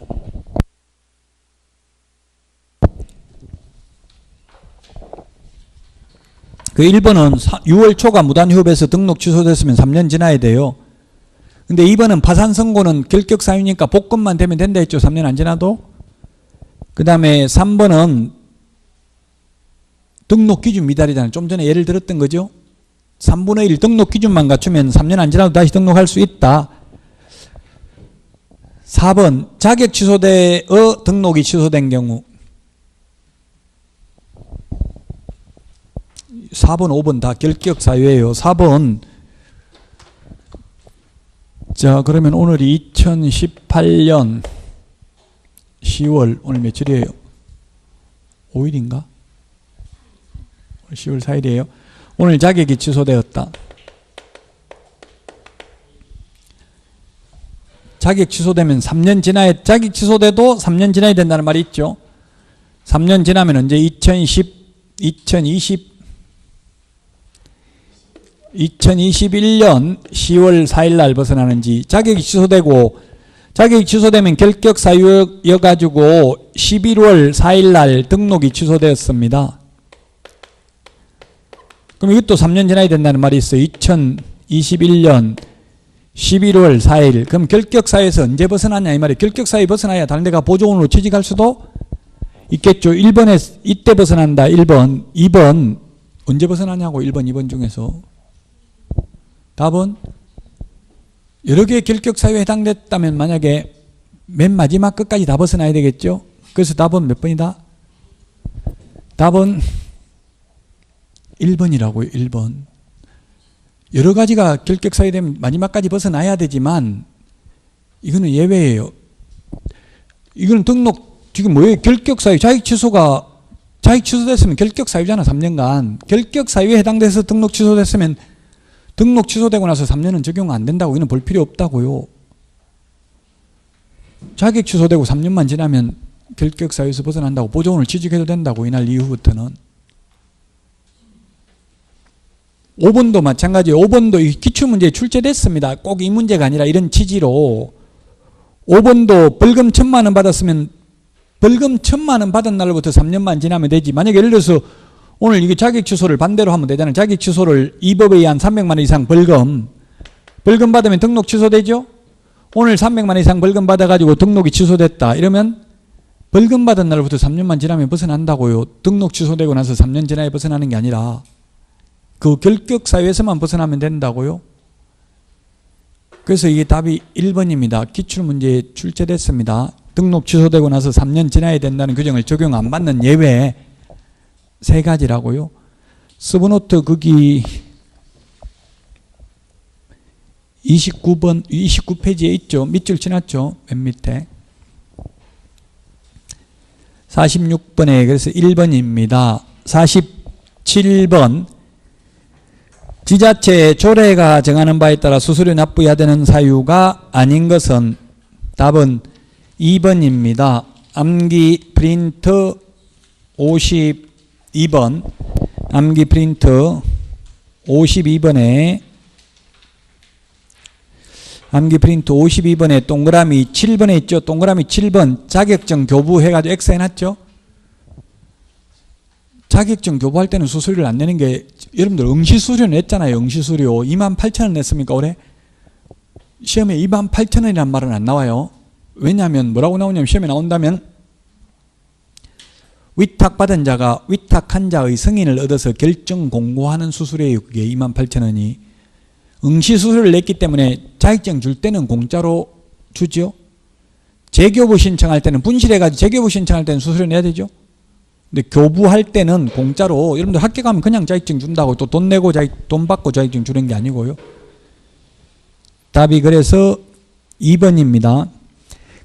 그 1번은 6월 초가 무단휴업에서 등록 취소됐으면 3년 지나야 돼요. 근데 2번은 파산 선고는 결격사유니까 복권만 되면 된다 했죠. 3년 안 지나도. 그 다음에 3번은 등록 기준 미달이잖아요. 좀 전에 예를 들었던 거죠. 3분의 1 등록 기준만 갖추면 3년 안 지나도 다시 등록할 수 있다. 4번 자격 취소대의 등록이 취소된 경우. 4번, 5번 다 결격 사유예요. 4번 자, 그러면 오늘이 2018년 10월, 오늘 며칠이에요? 5일인가? 10월 4일이에요. 오늘 자격이 취소되었다. 자격 취소되면 3년 지나야, 자격 취소돼도 3년 지나야 된다는 말이 있죠. 3년 지나면 언제 2021년 10월 4일 날 벗어나는지. 자격이 취소되고, 자격이 취소되면 결격 사유여가지고 11월 4일 날 등록이 취소되었습니다. 그럼 이것도 3년 지나야 된다는 말이 있어요. 2021년 11월 4일. 그럼 결격 사유에서 언제 벗어나냐 이 말이에요. 결격 사유 벗어나야 다른 데가 보조원으로 취직할 수도 있겠죠. 1번에 이때 벗어난다. 1번. 2번 언제 벗어나냐고. 1번, 2번 중에서. 답은 여러 개의 결격 사유에 해당됐다면 만약에 맨 마지막 끝까지 다 벗어나야 되겠죠. 그래서 답은 몇 번이다? 답은 1번이라고요. 1번. 여러 가지가 결격 사유 되면 마지막까지 벗어나야 되지만 이거는 예외예요. 이거는 등록 지금 뭐예요? 결격 사유. 자격 취소됐으면 결격 사유잖아. 3년간. 결격 사유에 해당돼서 등록 취소됐으면 등록 취소되고 나서 3년은 적용 안 된다고. 이는 볼 필요 없다고요. 자격 취소되고 3년만 지나면 결격 사유에서 벗어난다고. 보조원을 취직해도 된다고. 이날 이후부터는. 5번도 마찬가지예요. 5번도 기출문제에 출제됐습니다. 꼭 이 문제가 아니라 이런 취지로 5번도 벌금 1,000만 원 받았으면 벌금 1,000만 원 받은 날부터 3년만 지나면 되지. 만약에 예를 들어서 오늘 이게 자격 취소를 반대로 하면 되잖아요. 자격 취소를 이 법에 의한 300만 원 이상 벌금 받으면 등록 취소되죠. 오늘 300만 원 이상 벌금 받아가지고 등록이 취소됐다. 이러면 벌금 받은 날부터 3년만 지나면 벗어난다고요. 등록 취소되고 나서 3년 지나야 벗어나는 게 아니라 그 결격 사유에서만 벗어나면 된다고요. 그래서 이게 답이 1번입니다. 기출문제에 출제됐습니다. 등록 취소되고 나서 3년 지나야 된다는 규정을 적용 안 받는 예외 3가지라고요. 서브노트 거기 29페이지에 있죠. 밑줄 지났죠. 맨 밑에. 46번에 그래서 1번입니다. 47번. 지자체의 조례가 정하는 바에 따라 수수료 납부해야 되는 사유가 아닌 것은 답은 2번입니다. 암기 프린트 52번 암기 프린트 52번에 암기 프린트 52번에 동그라미 7번에 있죠. 동그라미 7번 자격증 교부 해가지고 X 해놨죠. 자격증 교부할 때는 수수료를 안 내는 게 여러분들 응시수료 냈잖아요. 응시수료 28,000원 냈습니까 올해? 시험에 28,000원이라는 말은 안 나와요. 왜냐하면 뭐라고 나오냐면 시험에 나온다면 위탁받은 자가 위탁한 자의 승인을 얻어서 결정 공고하는 수수료예요. 그게 28,000원이. 응시수수료를 냈기 때문에 자격증 줄 때는 공짜로 주죠. 재교부 신청할 때는 분실해가지고 재교부 신청할 때는 수수료 내야 되죠. 근데 교부할 때는 공짜로. 여러분들 학교 가면 그냥 자격증 준다고 또 돈 내고 돈 받고 자격증 주는 게 아니고요. 답이 그래서 2번입니다.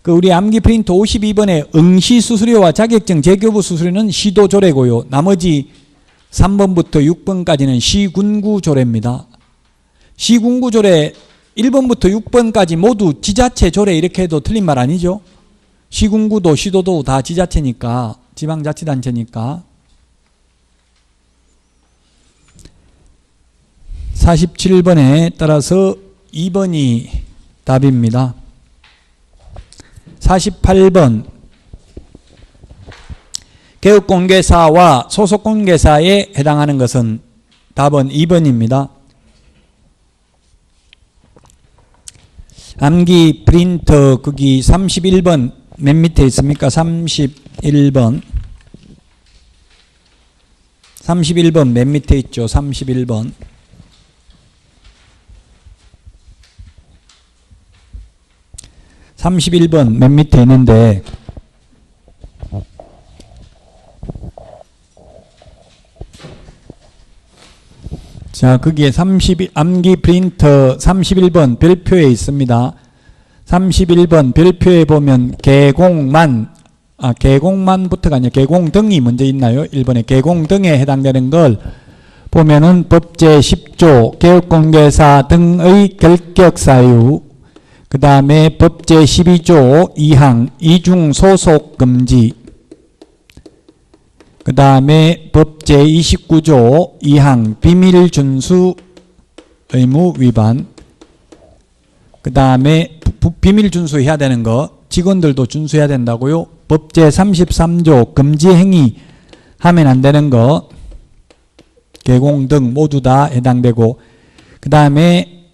그 우리 암기 프린트 52번에 응시 수수료와 자격증 재교부 수수료는 시도 조례고요. 나머지 3번부터 6번까지는 시군구 조례입니다. 시군구 조례 1번부터 6번까지 모두 지자체 조례 이렇게 해도 틀린 말 아니죠? 시군구도 시도도 다 지자체니까, 지방자치단체니까. 47번에 따라서 2번이 답입니다. 48번 개업공개사와 소속공개사에 해당하는 것은 답은 2번입니다. 암기 프린터 거기 31번 맨 밑에 있습니까? 31번 맨 밑에 있죠. 31번 맨 밑에 있는데 자 자, 거기에 암기 프린터 31번 별표에 있습니다. 31번 별표에 보면 개공만부터가 아니라 개공등이 먼저 있나요? 1번에 개공등에 해당되는 걸 보면은 법제 10조 개업공개사 등의 결격사유, 그 다음에 법제 12조 2항 이중 소속 금지, 그 다음에 법제 29조 2항 비밀 준수 의무 위반, 그 다음에 비밀 준수해야 되는 거 직원들도 준수해야 된다고요. 법제 33조 금지 행위 하면 안 되는 거 개공 등 모두 다 해당되고, 그 다음에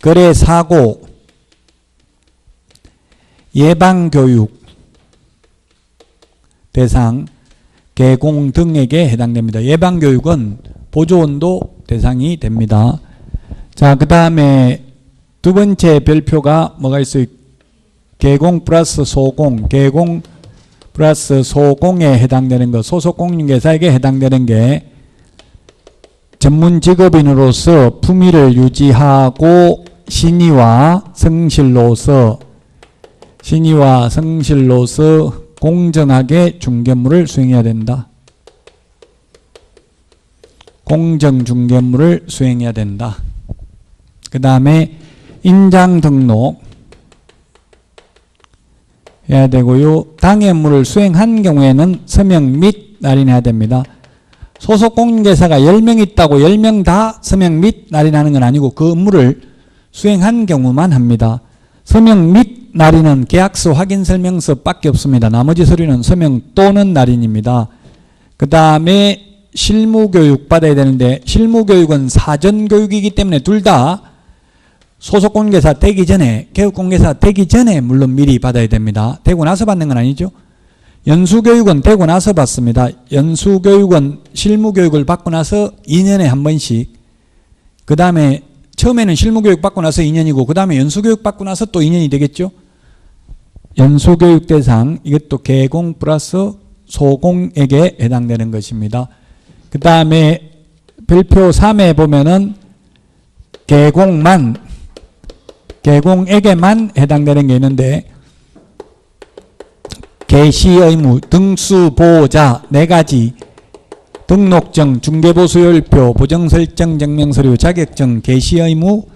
거래 사고 예방교육 대상 개공 등에게 해당됩니다. 예방교육은 보조원도 대상이 됩니다. 자, 그 다음에 두 번째 별표가 뭐가 있어요? 개공 플러스 소공, 개공 플러스 소공에 해당되는 것, 소속 공인중개사에게 해당되는 게 전문 직업인으로서 품위를 유지하고 신의와 성실로서 공정하게 중개물을 수행해야 된다. 공정 중개물을 수행해야 된다. 그 다음에 인장 등록 해야 되고요. 당해물을 수행한 경우에는 서명 및 날인해야 됩니다. 소속 공인중개사가 10명 있다고 10명 다 서명 및 날인하는 건 아니고 그 업무를 수행한 경우만 합니다. 서명 및 날인은 계약서 확인 설명서 밖에 없습니다. 나머지 서류는 서명 또는 날인입니다. 그 다음에 실무교육 받아야 되는데 실무교육은 사전교육이기 때문에 둘 다 소속공인중개사 되기 전에, 개업공개사 되기 전에 물론 미리 받아야 됩니다. 되고 나서 받는 건 아니죠. 연수교육은 되고 나서 받습니다. 연수교육은 실무교육을 받고 나서 2년에 한 번씩, 그 다음에 처음에는 실무교육 받고 나서 2년이고 그 다음에 연수교육 받고 나서 또 2년이 되겠죠. 연수교육 대상, 이것도 개공 플러스 소공에게 해당되는 것입니다. 그 다음에 별표 3에 보면은 개공에게만 해당되는 게 있는데 개시 의무, 등수보호자 4가지, 등록증, 중개보수열표, 보정설정 증명서류, 자격증, 개시 의무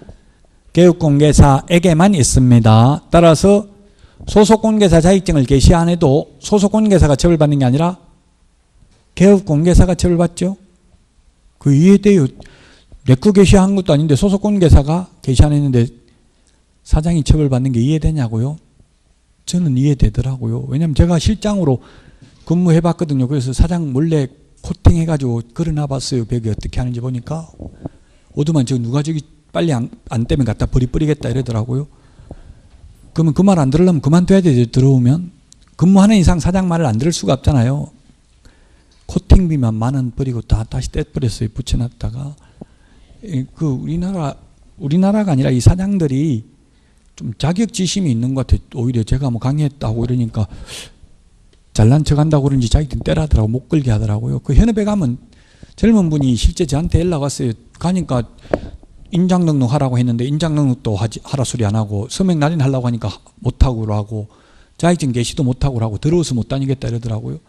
개업공개사에게만 있습니다. 따라서 소속공개사 자격증을 개시 안 해도 소속공개사가 처벌받는 게 아니라 개업공개사가 처벌받죠. 그 이해돼요. 내 거 개시한 것도 아닌데 소속공개사가 개시 안 했는데 사장이 처벌받는 게 이해되냐고요? 저는 이해되더라고요. 왜냐면 제가 실장으로 근무해봤거든요. 그래서 사장 몰래 코팅해가지고 걸어놔봤어요. 벽에 어떻게 하는지 보니까 오두만 저 누가 저기 빨리 안 떼면 갖다 버리겠다 이러더라고요. 그러면 그 말 안 들으려면 그만둬야 되죠. 들어오면. 근무하는 이상 사장 말을 안 들을 수가 없잖아요. 코팅비만 10,000원 버리고 다시 떼버렸어요. 붙여놨다가. 우리나라가 아니라 이 사장들이 좀 자격지심이 있는 것 같아요. 오히려 제가 뭐 강의했다고 이러니까 잘난 척 한다고 그런지 자기들 때라더라고. 못 걸게 하더라고요. 그 현업에 가면 젊은 분이 실제 저한테 연락 왔어요. 가니까 인장 등록 하라고 했는데 인장 등록도 하라 소리 안 하고 서명 날인 하려고 하니까 못하고 그러고 자격증 개시도 못하고 그러고 더러워서 못 다니겠다 이러더라고요.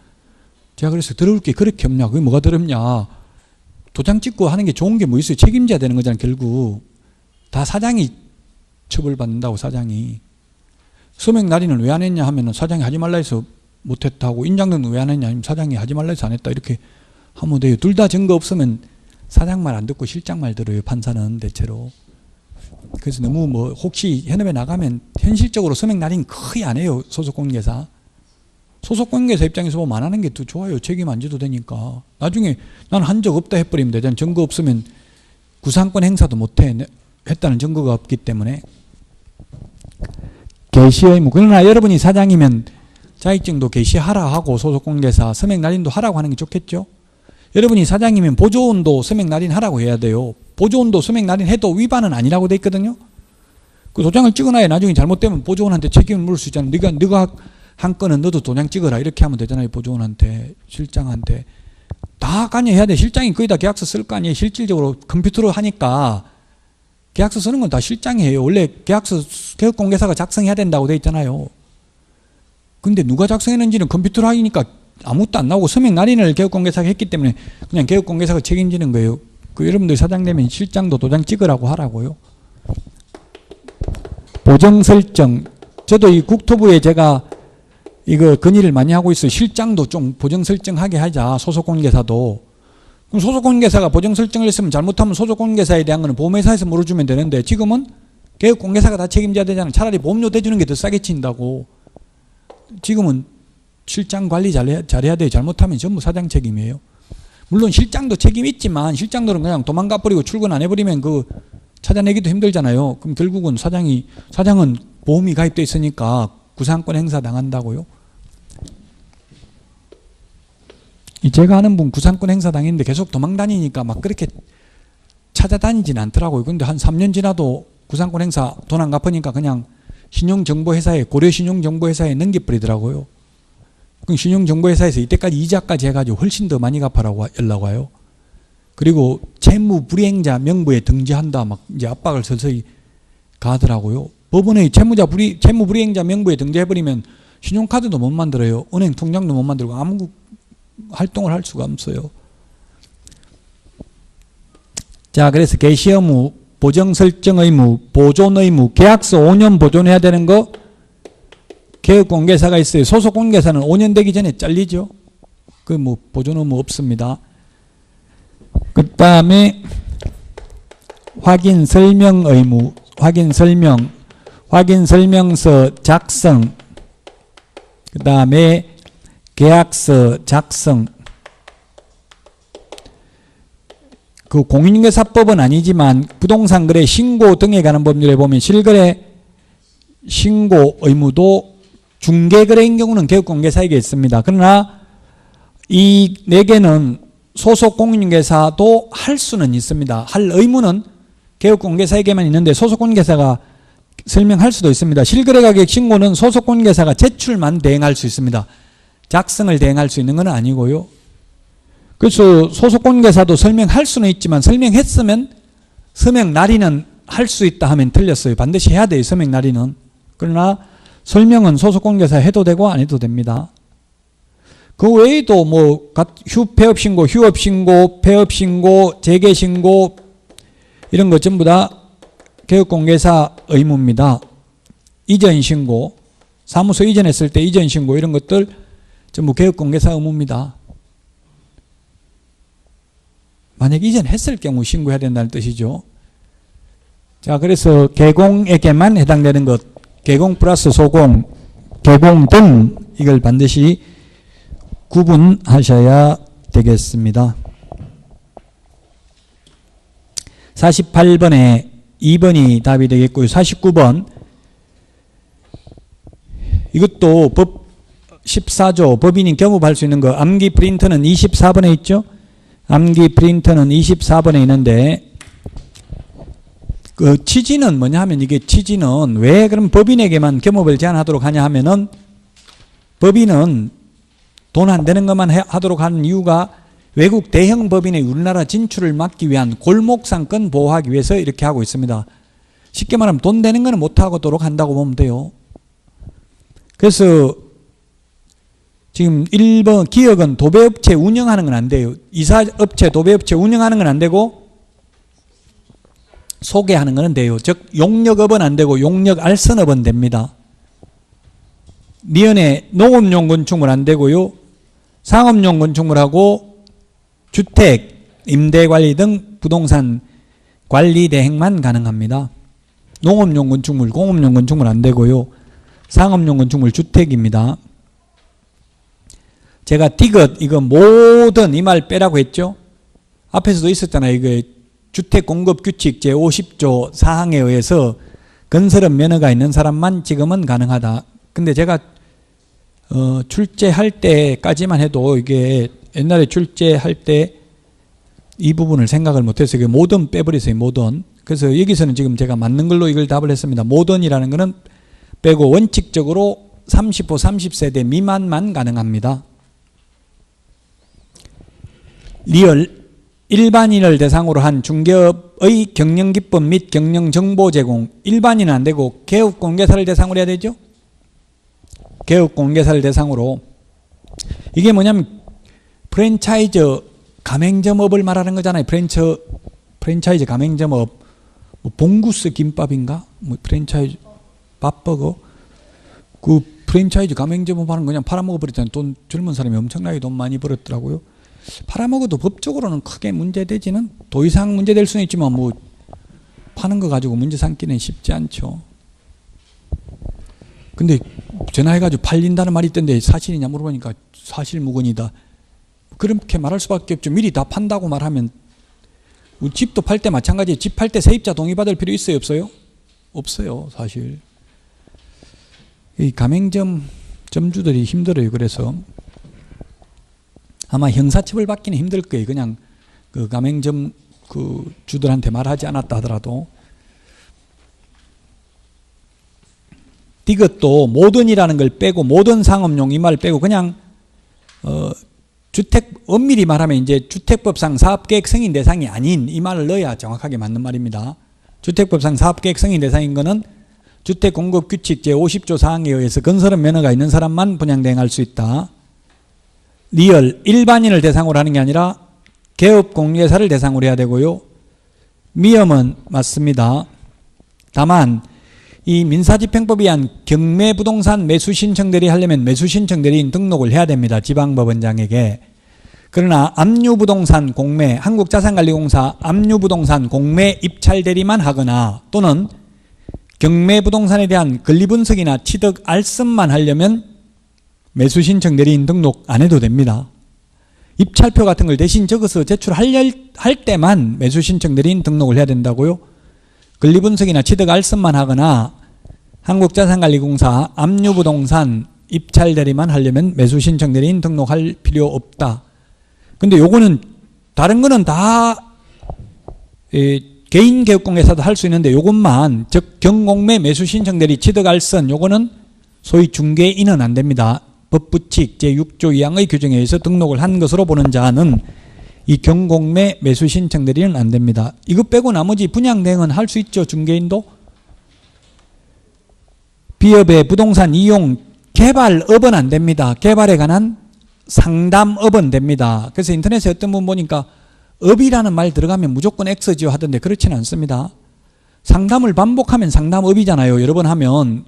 제가 그래서 더러울 게 그렇게 없냐. 그게 뭐가 더럽냐. 도장 찍고 하는 게 좋은 게 뭐 있어요. 책임져야 되는 거잖아요. 결국 다 사장이 처벌받는다고. 사장이 서명 날인을 왜 안 했냐 하면은 사장이 하지 말라 해서 못했다고, 인장 등록 왜 안 했냐 하면 사장이 하지 말라 해서 안 했다 이렇게 하면 돼요. 둘 다 증거 없으면 사장 말 안 듣고 실장 말 들어요. 판사는 대체로. 그래서 너무 뭐 혹시 현업에 나가면 현실적으로 서명 날인 거의 안 해요. 소속공인중개사. 소속공인중개사 입장에서 보면 안 하는 게 더 좋아요. 책임 안 져도 되니까. 나중에 난 한 적 없다 해버리면 되잖아요. 증거 없으면 구상권 행사도 못해. 했다는 증거가 없기 때문에. 개시 의무. 그러나 여러분이 사장이면 자격증도 개시하라 하고 소속공인중개사 서명 날인도 하라고 하는 게 좋겠죠. 여러분이 사장이면 보조원도 서명 날인 하라고 해야 돼요. 보조원도 서명 날인 해도 위반은 아니라고 돼 있거든요. 그 도장을 찍어놔야 나중에 잘못되면 보조원한테 책임을 물을 수 있잖아요. 네가 한 건은 너도 도장 찍어라 이렇게 하면 되잖아요. 보조원한테, 실장한테. 다 관여해야 돼. 실장이 거의 다 계약서 쓸 거 아니에요. 실질적으로 컴퓨터로 하니까 계약서 쓰는 건 다 실장이 해요. 원래 계약서 개업공개사가 작성해야 된다고 돼 있잖아요. 근데 누가 작성했는지는 컴퓨터로 하니까 아무것도 안 나오고 서명 날인을 개업공개사가 했기 때문에 그냥 개업공개사가 책임지는 거예요. 그 여러분들 사장 되면 실장도 도장 찍으라고 하라고요. 보정 설정. 저도 이 국토부에 제가 이거 건의를 많이 하고 있어요. 실장도 좀 보정 설정하게 하자. 소속공개사도. 그럼 소속공개사가 보정 설정을 했으면 잘못하면 소속공개사에 대한 거는 보험회사에서 물어주면 되는데 지금은 개업공개사가 다 책임져야 되잖아요. 차라리 보험료 대주는 게 더 싸게 친다고. 지금은 실장 관리 잘해야 돼요. 잘못하면 전부 사장 책임이에요. 물론 실장도 책임이 있지만 실장들은 그냥 도망가 버리고 출근 안 해버리면 그 찾아내기도 힘들잖아요. 그럼 결국은 사장은 보험이 가입돼 있으니까 구상권 행사 당한다고요. 제가 아는 분 구상권 행사 당했는데 계속 도망 다니니까 막 그렇게 찾아다니진 않더라고요. 근데 한 3년 지나도 구상권 행사 돈 안 갚으니까 그냥 신용정보회사에, 고려신용정보회사에 넘겨버리더라고요. 그럼 신용정보회사에서 이때까지 이자까지 해가지고 훨씬 더 많이 갚아라고 연락 와요. 그리고 채무불이행자 명부에 등재한다 막 이제 압박을 서서히 가더라고요. 법원의 채무불이행자 명부에 등재해버리면 신용카드도 못 만들어요. 은행 통장도 못 만들고 아무 활동을 할 수가 없어요. 자, 그래서 개시 의무, 보정 설정 의무, 보존 의무, 계약서 5년 보존해야 되는 거 개업공개사가 있어요. 소속공개사는 5년 되기 전에 잘리죠. 그 뭐 보존 의무 없습니다. 그 다음에 확인 설명 의무, 확인 설명서 작성, 그 다음에 계약서 작성. 그 공인중개사법은 아니지만 부동산 거래 신고 등에 관한 법률에 보면 실거래 신고 의무도 중개거래인 경우는 개업공개사에게 있습니다. 그러나 이 4개는 소속 공인중개사도 할 수는 있습니다. 할 의무는 개업공개사에게만 있는데 소속 공인중개사가 설명할 수도 있습니다. 실거래 가격 신고는 소속 공인중개사가 제출만 대행할 수 있습니다. 작성을 대행할 수 있는 건 아니고요. 그래서 소속 공인중개사도 설명할 수는 있지만 설명했으면 서명 날인은 할 수 있다 하면 틀렸어요. 반드시 해야 돼요. 서명 날인은. 그러나 설명은 소속 공인중개사 해도 되고 안 해도 됩니다. 그 외에도 뭐 폐업신고, 휴업신고, 폐업신고, 재개신고 이런 거 전부 다 개업공개사 의무입니다. 이전신고, 사무소 이전했을 때 이전신고 이런 것들 전부 개업공개사 의무입니다. 만약 이전했을 경우 신고해야 된다는 뜻이죠. 자, 그래서 개공에게만 해당되는 것, 개공 플러스 소공, 개공 등 이걸 반드시 구분하셔야 되겠습니다. 48번에 2번이 답이 되겠고요. 49번 이것도 법 14조 법인이 겸업할 수 있는 거 암기 프린터는 24번에 있죠. 암기 프린터는 24번에 있는데 그 취지는 뭐냐 하면 이게 취지는 왜 그럼 법인에게만 겸업을 제한하도록 하냐 하면은 법인은 돈 안 되는 것만 하도록 하는 이유가 외국 대형 법인의 우리나라 진출을 막기 위한 골목상권 보호하기 위해서 이렇게 하고 있습니다. 쉽게 말하면 돈 되는 거는 못하도록 한다고 보면 돼요. 그래서 지금 1번 기업은 도배업체 운영하는 건 안 돼요. 이사업체, 도배업체 운영하는 건 안 되고 소개하는 건 돼요. 즉 용역업은 안 되고 용역 알선업은 됩니다. 미연에 농업용 건축물 안 되고요. 상업용 건축물하고 주택, 임대관리 등 부동산 관리 대행만 가능합니다. 농업용 건축물, 공업용 건축물 안 되고요. 상업용 건축물 주택입니다. 제가 디귿 이거 모든 이 말 빼라고 했죠. 앞에서도 있었잖아요. 이거 주택공급규칙 제50조 사항에 의해서 건설업 면허가 있는 사람만 지금은 가능하다. 근데 제가 출제할 때까지만 해도 이게 옛날에 출제할 때 이 부분을 생각을 못해서 이게 모든 빼버렸어요. 모든. 그래서 여기서는 지금 제가 맞는 걸로 이걸 답을 했습니다. 모던이라는 거는 빼고 원칙적으로 30호 30세대 미만만 가능합니다. 리얼 일반인을 대상으로 한 중개업의 경영기법 및 경영정보 제공. 일반인은 안 되고 개업공개사를 대상으로 해야 되죠. 개업공개사를 대상으로. 이게 뭐냐면 프랜차이즈 가맹점업을 말하는 거잖아요. 프랜차이즈 가맹점업. 뭐 봉구스 김밥인가? 뭐 프랜차이즈 밥버거. 그 프랜차이즈 가맹점업 하는 거 그냥 팔아먹어버렸잖아요. 돈 젊은 사람이 엄청나게 돈 많이 벌었더라고요. 팔아먹어도 법적으로는 크게 문제되지는 더 이상 문제될 수는 있지만 뭐 파는 거 가지고 문제 삼기는 쉽지 않죠. 근데 전화해가지고 팔린다는 말이 있던데 사실이냐 물어보니까 사실무근이다. 그렇게 말할 수밖에 없죠. 미리 다 판다고 말하면. 집도 팔 때 마찬가지예요. 집 팔 때 세입자 동의 받을 필요 있어요 없어요? 없어요 사실. 이 가맹점 점주들이 힘들어요. 그래서 아마 형사처벌 받기는 힘들 거예요. 그냥 그 가맹점 그 주들한테 말하지 않았다 하더라도. 이것도 모든이라는 걸 빼고 모든 상업용 이 말 빼고 그냥 주택 엄밀히 말하면 이제 주택법상 사업계획 승인 대상이 아닌 이 말을 넣어야 정확하게 맞는 말입니다. 주택법상 사업계획 승인 대상인 거는 주택공급규칙 제50조 사항에 의해서 건설업 면허가 있는 사람만 분양대행할 수 있다. 리얼 일반인을 대상으로 하는 게 아니라 개업공개사를 대상으로 해야 되고요. 미음은 맞습니다. 다만 이 민사집행법에 의한 경매부동산 매수신청대리 하려면 매수신청대리인 등록을 해야 됩니다. 지방법원장에게. 그러나 압류부동산 공매, 한국자산관리공사 압류부동산 공매 입찰대리만 하거나 또는 경매부동산에 대한 권리분석이나 취득 알선만 하려면 매수신청 대리인 등록 안 해도 됩니다. 입찰표 같은 걸 대신 적어서 제출할 때만 매수신청 대리인 등록을 해야 된다고요. 권리분석이나 취득 알선만 하거나 한국자산관리공사 압류부동산 입찰대리만 하려면 매수신청 대리인 등록할 필요 없다. 근데 요거는 다른 거는 다 개인 개업공개사도 할 수 있는데 요것만 즉 경공매 매수신청 대리 취득 알선 요거는 소위 중개인은 안 됩니다. 법부칙 제6조 2항의 규정에 의해서 등록을 한 것으로 보는 자는 이 경공매 매수신청 대리는 안 됩니다. 이거 빼고 나머지 분양대행은 할 수 있죠. 중개인도. 비업의 부동산 이용 개발업은 안 됩니다. 개발에 관한 상담업은 됩니다. 그래서 인터넷에 어떤 분 보니까 업이라는 말 들어가면 무조건 X지요 하던데 그렇지는 않습니다. 상담을 반복하면 상담업이잖아요. 여러 번 하면.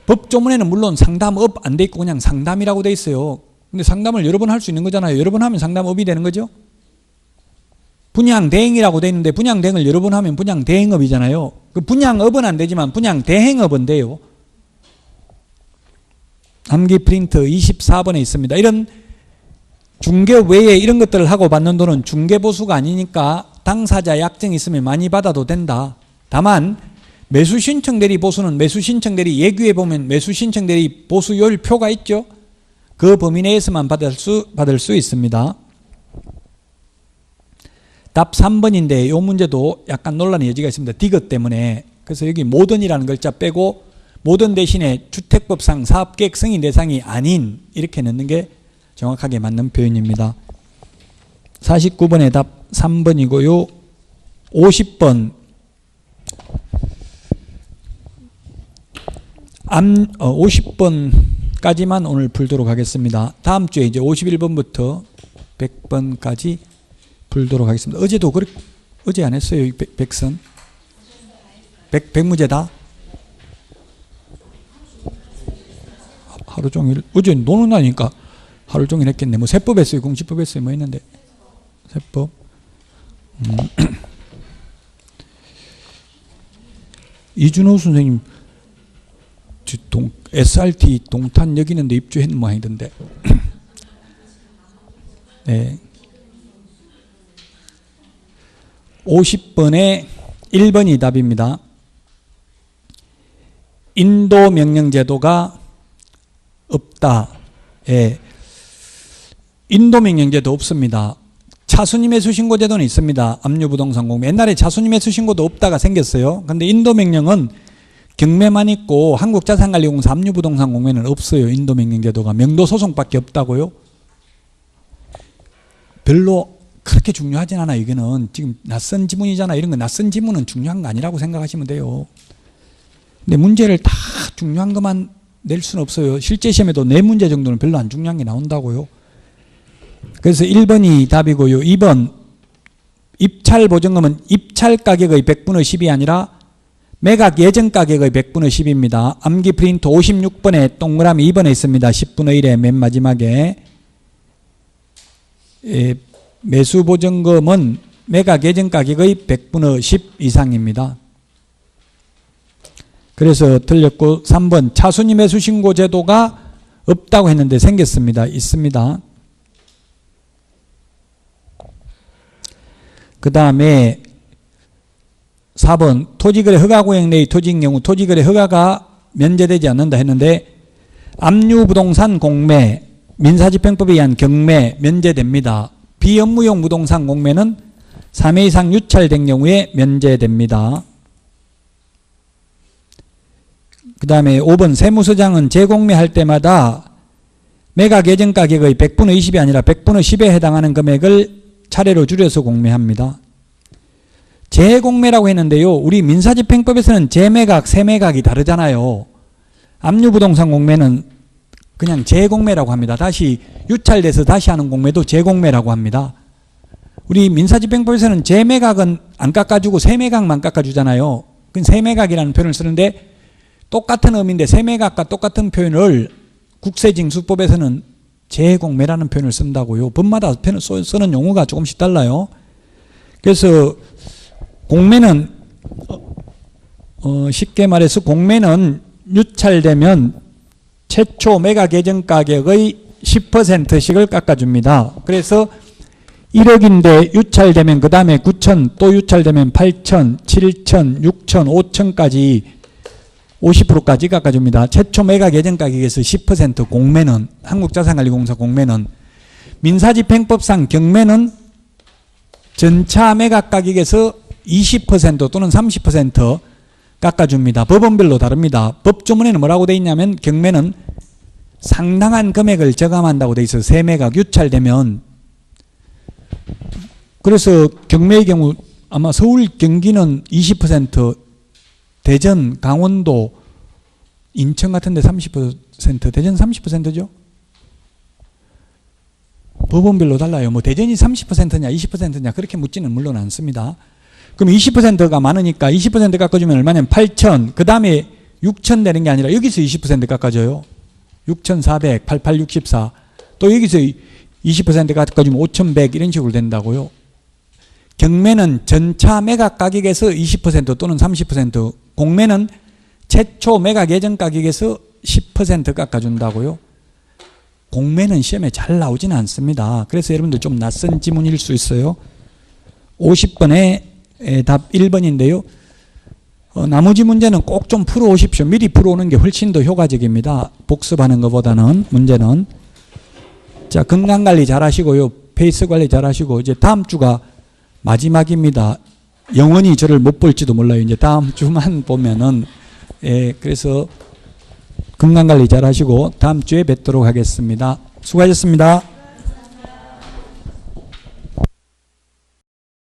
법조문에는 물론 상담업 안 돼 있고 그냥 상담이라고 돼 있어요. 근데 상담을 여러 번 할 수 있는 거잖아요. 여러 번 하면 상담업이 되는 거죠. 분양대행이라고 돼 있는데 분양대행을 여러 번 하면 분양대행업이잖아요. 그 분양업은 안 되지만 분양대행업은 돼요. 암기 프린트 24번에 있습니다. 이런 중개업 외에 이런 것들을 하고 받는 돈은 중개보수가 아니니까 당사자 약정이 있으면 많이 받아도 된다. 다만 매수신청대리 보수는 매수신청대리 예규에 보면 매수신청대리 보수율 표가 있죠. 그 범위 내에서만 받을 수 있습니다. 답 3번인데 이 문제도 약간 논란의 여지가 있습니다. 디귿 때문에. 그래서 여기 모든이라는 글자 빼고 모든 대신에 주택법상 사업계획 승인 대상이 아닌 이렇게 넣는 게 정확하게 맞는 표현입니다. 49번의 답 3번이고요. 50번 50번까지만 오늘 풀도록 하겠습니다. 다음 주에 이제 51번부터 100번까지 풀도록 하겠습니다. 어제도 어제 안 했어요. 백선 100문제 다? 하루 종일 어제 노는 날이니까 하루 종일 했겠네. 뭐 세법 했어요. 공시법 했어요. 뭐 했는데 세법 이준호 선생님 SRT 동탄 여기는데 입주했는 모양이던데. 네. 50번에 1번이 답입니다. 인도 명령제도가 없다. 예. 인도 명령제도 없습니다. 차순위 매수신고제도는 있습니다. 압류부동산 공매. 옛날에 차순위 매수신고도 없다가 생겼어요. 근데 인도 명령은 경매만 있고 한국자산관리공사 압류부동산 공매는 없어요. 인도 명령제도가. 명도소송밖에 없다고요. 별로 그렇게 중요하진 않아. 이거는 지금 낯선 지문이잖아. 이런 거 낯선 지문은 중요한 거 아니라고 생각하시면 돼요. 근데 문제를 다 중요한 것만 낼 수는 없어요. 실제 시험에도 4문제 정도는 별로 안 중요한 게 나온다고요. 그래서 1번이 답이고요. 2번 입찰 보증금은 입찰 가격의 100분의 10이 아니라 매각 예정 가격의 100분의 10입니다. 암기 프린트 56번에 동그라미 2번에 있습니다. 10분의 1의 맨 마지막에 매수 보증금은 매각 예정 가격의 100분의 10 이상입니다. 그래서 틀렸고 3번 차순위 매수 신고 제도가 없다고 했는데 생겼습니다. 있습니다. 그 다음에 4번 토지거래 허가구역 내의 토지인 경우 토지거래 허가가 면제되지 않는다 했는데 압류부동산 공매, 민사집행법에 의한 경매 면제됩니다. 비업무용 부동산 공매는 3회 이상 유찰된 경우에 면제됩니다. 그 다음에 5번 세무서장은 재공매할 때마다 매각 예정 가격의 100분의 20이 아니라 100분의 10에 해당하는 금액을 차례로 줄여서 공매합니다. 재공매라고 했는데요. 우리 민사집행법에서는 재매각, 세매각이 다르잖아요. 압류부동산 공매는 그냥 재공매라고 합니다. 다시 유찰돼서 다시 하는 공매도 재공매라고 합니다. 우리 민사집행법에서는 재매각은 안 깎아주고 세매각만 깎아주잖아요. 그건 세매각이라는 표현을 쓰는데 똑같은 의미인데 세매각과 똑같은 표현을 국세징수법에서는 재공매라는 표현을 쓴다고요. 법마다 쓰는 용어가 조금씩 달라요. 그래서 공매는 쉽게 말해서 공매는 유찰되면 최초 매각 예정 가격의 10%씩을 깎아줍니다. 그래서 1억인데 유찰되면 그 다음에 9천, 또 유찰되면 8천, 7천, 6천, 5천까지 50%까지 깎아줍니다. 최초 매각 예정 가격에서 10% 공매는, 한국자산관리공사 공매는, 민사집행법상 경매는 전차 매각 가격에서 20% 또는 30% 깎아줍니다. 법원별로 다릅니다. 법조문에는 뭐라고 되어 있냐면 경매는 상당한 금액을 저감한다고 되어 있어요. 세매각 유찰되면. 그래서 경매의 경우 아마 서울 경기는 20%, 대전, 강원도, 인천 같은 데 30%, 대전 30%죠? 법원별로 달라요. 뭐 대전이 30%냐 20%냐 그렇게 묻지는 물론 않습니다. 그럼 20%가 많으니까 20% 깎아주면 얼마냐면 8천, 그 다음에 6천 되는 게 아니라 여기서 20% 깎아줘요. 6,400, 8864. 또 여기서 20% 깎아주면 5,100 이런 식으로 된다고요. 경매는 전차 매각 가격에서 20% 또는 30%, 공매는 최초 매각 예정 가격에서 10% 깎아준다고요. 공매는 시험에 잘 나오지는 않습니다. 그래서 여러분들 좀 낯선 지문일 수 있어요. 50번에 답 1번인데요. 나머지 문제는 꼭 좀 풀어오십시오. 미리 풀어오는 게 훨씬 더 효과적입니다. 복습하는 것보다는 문제는. 자, 건강관리 잘 하시고요. 페이스 관리 잘 하시고 이제 다음 주가 마지막입니다. 영원히 저를 못 볼지도 몰라요. 이제 다음 주만 보면은. 그래서 건강관리 잘 하시고 다음 주에 뵙도록 하겠습니다. 수고하셨습니다.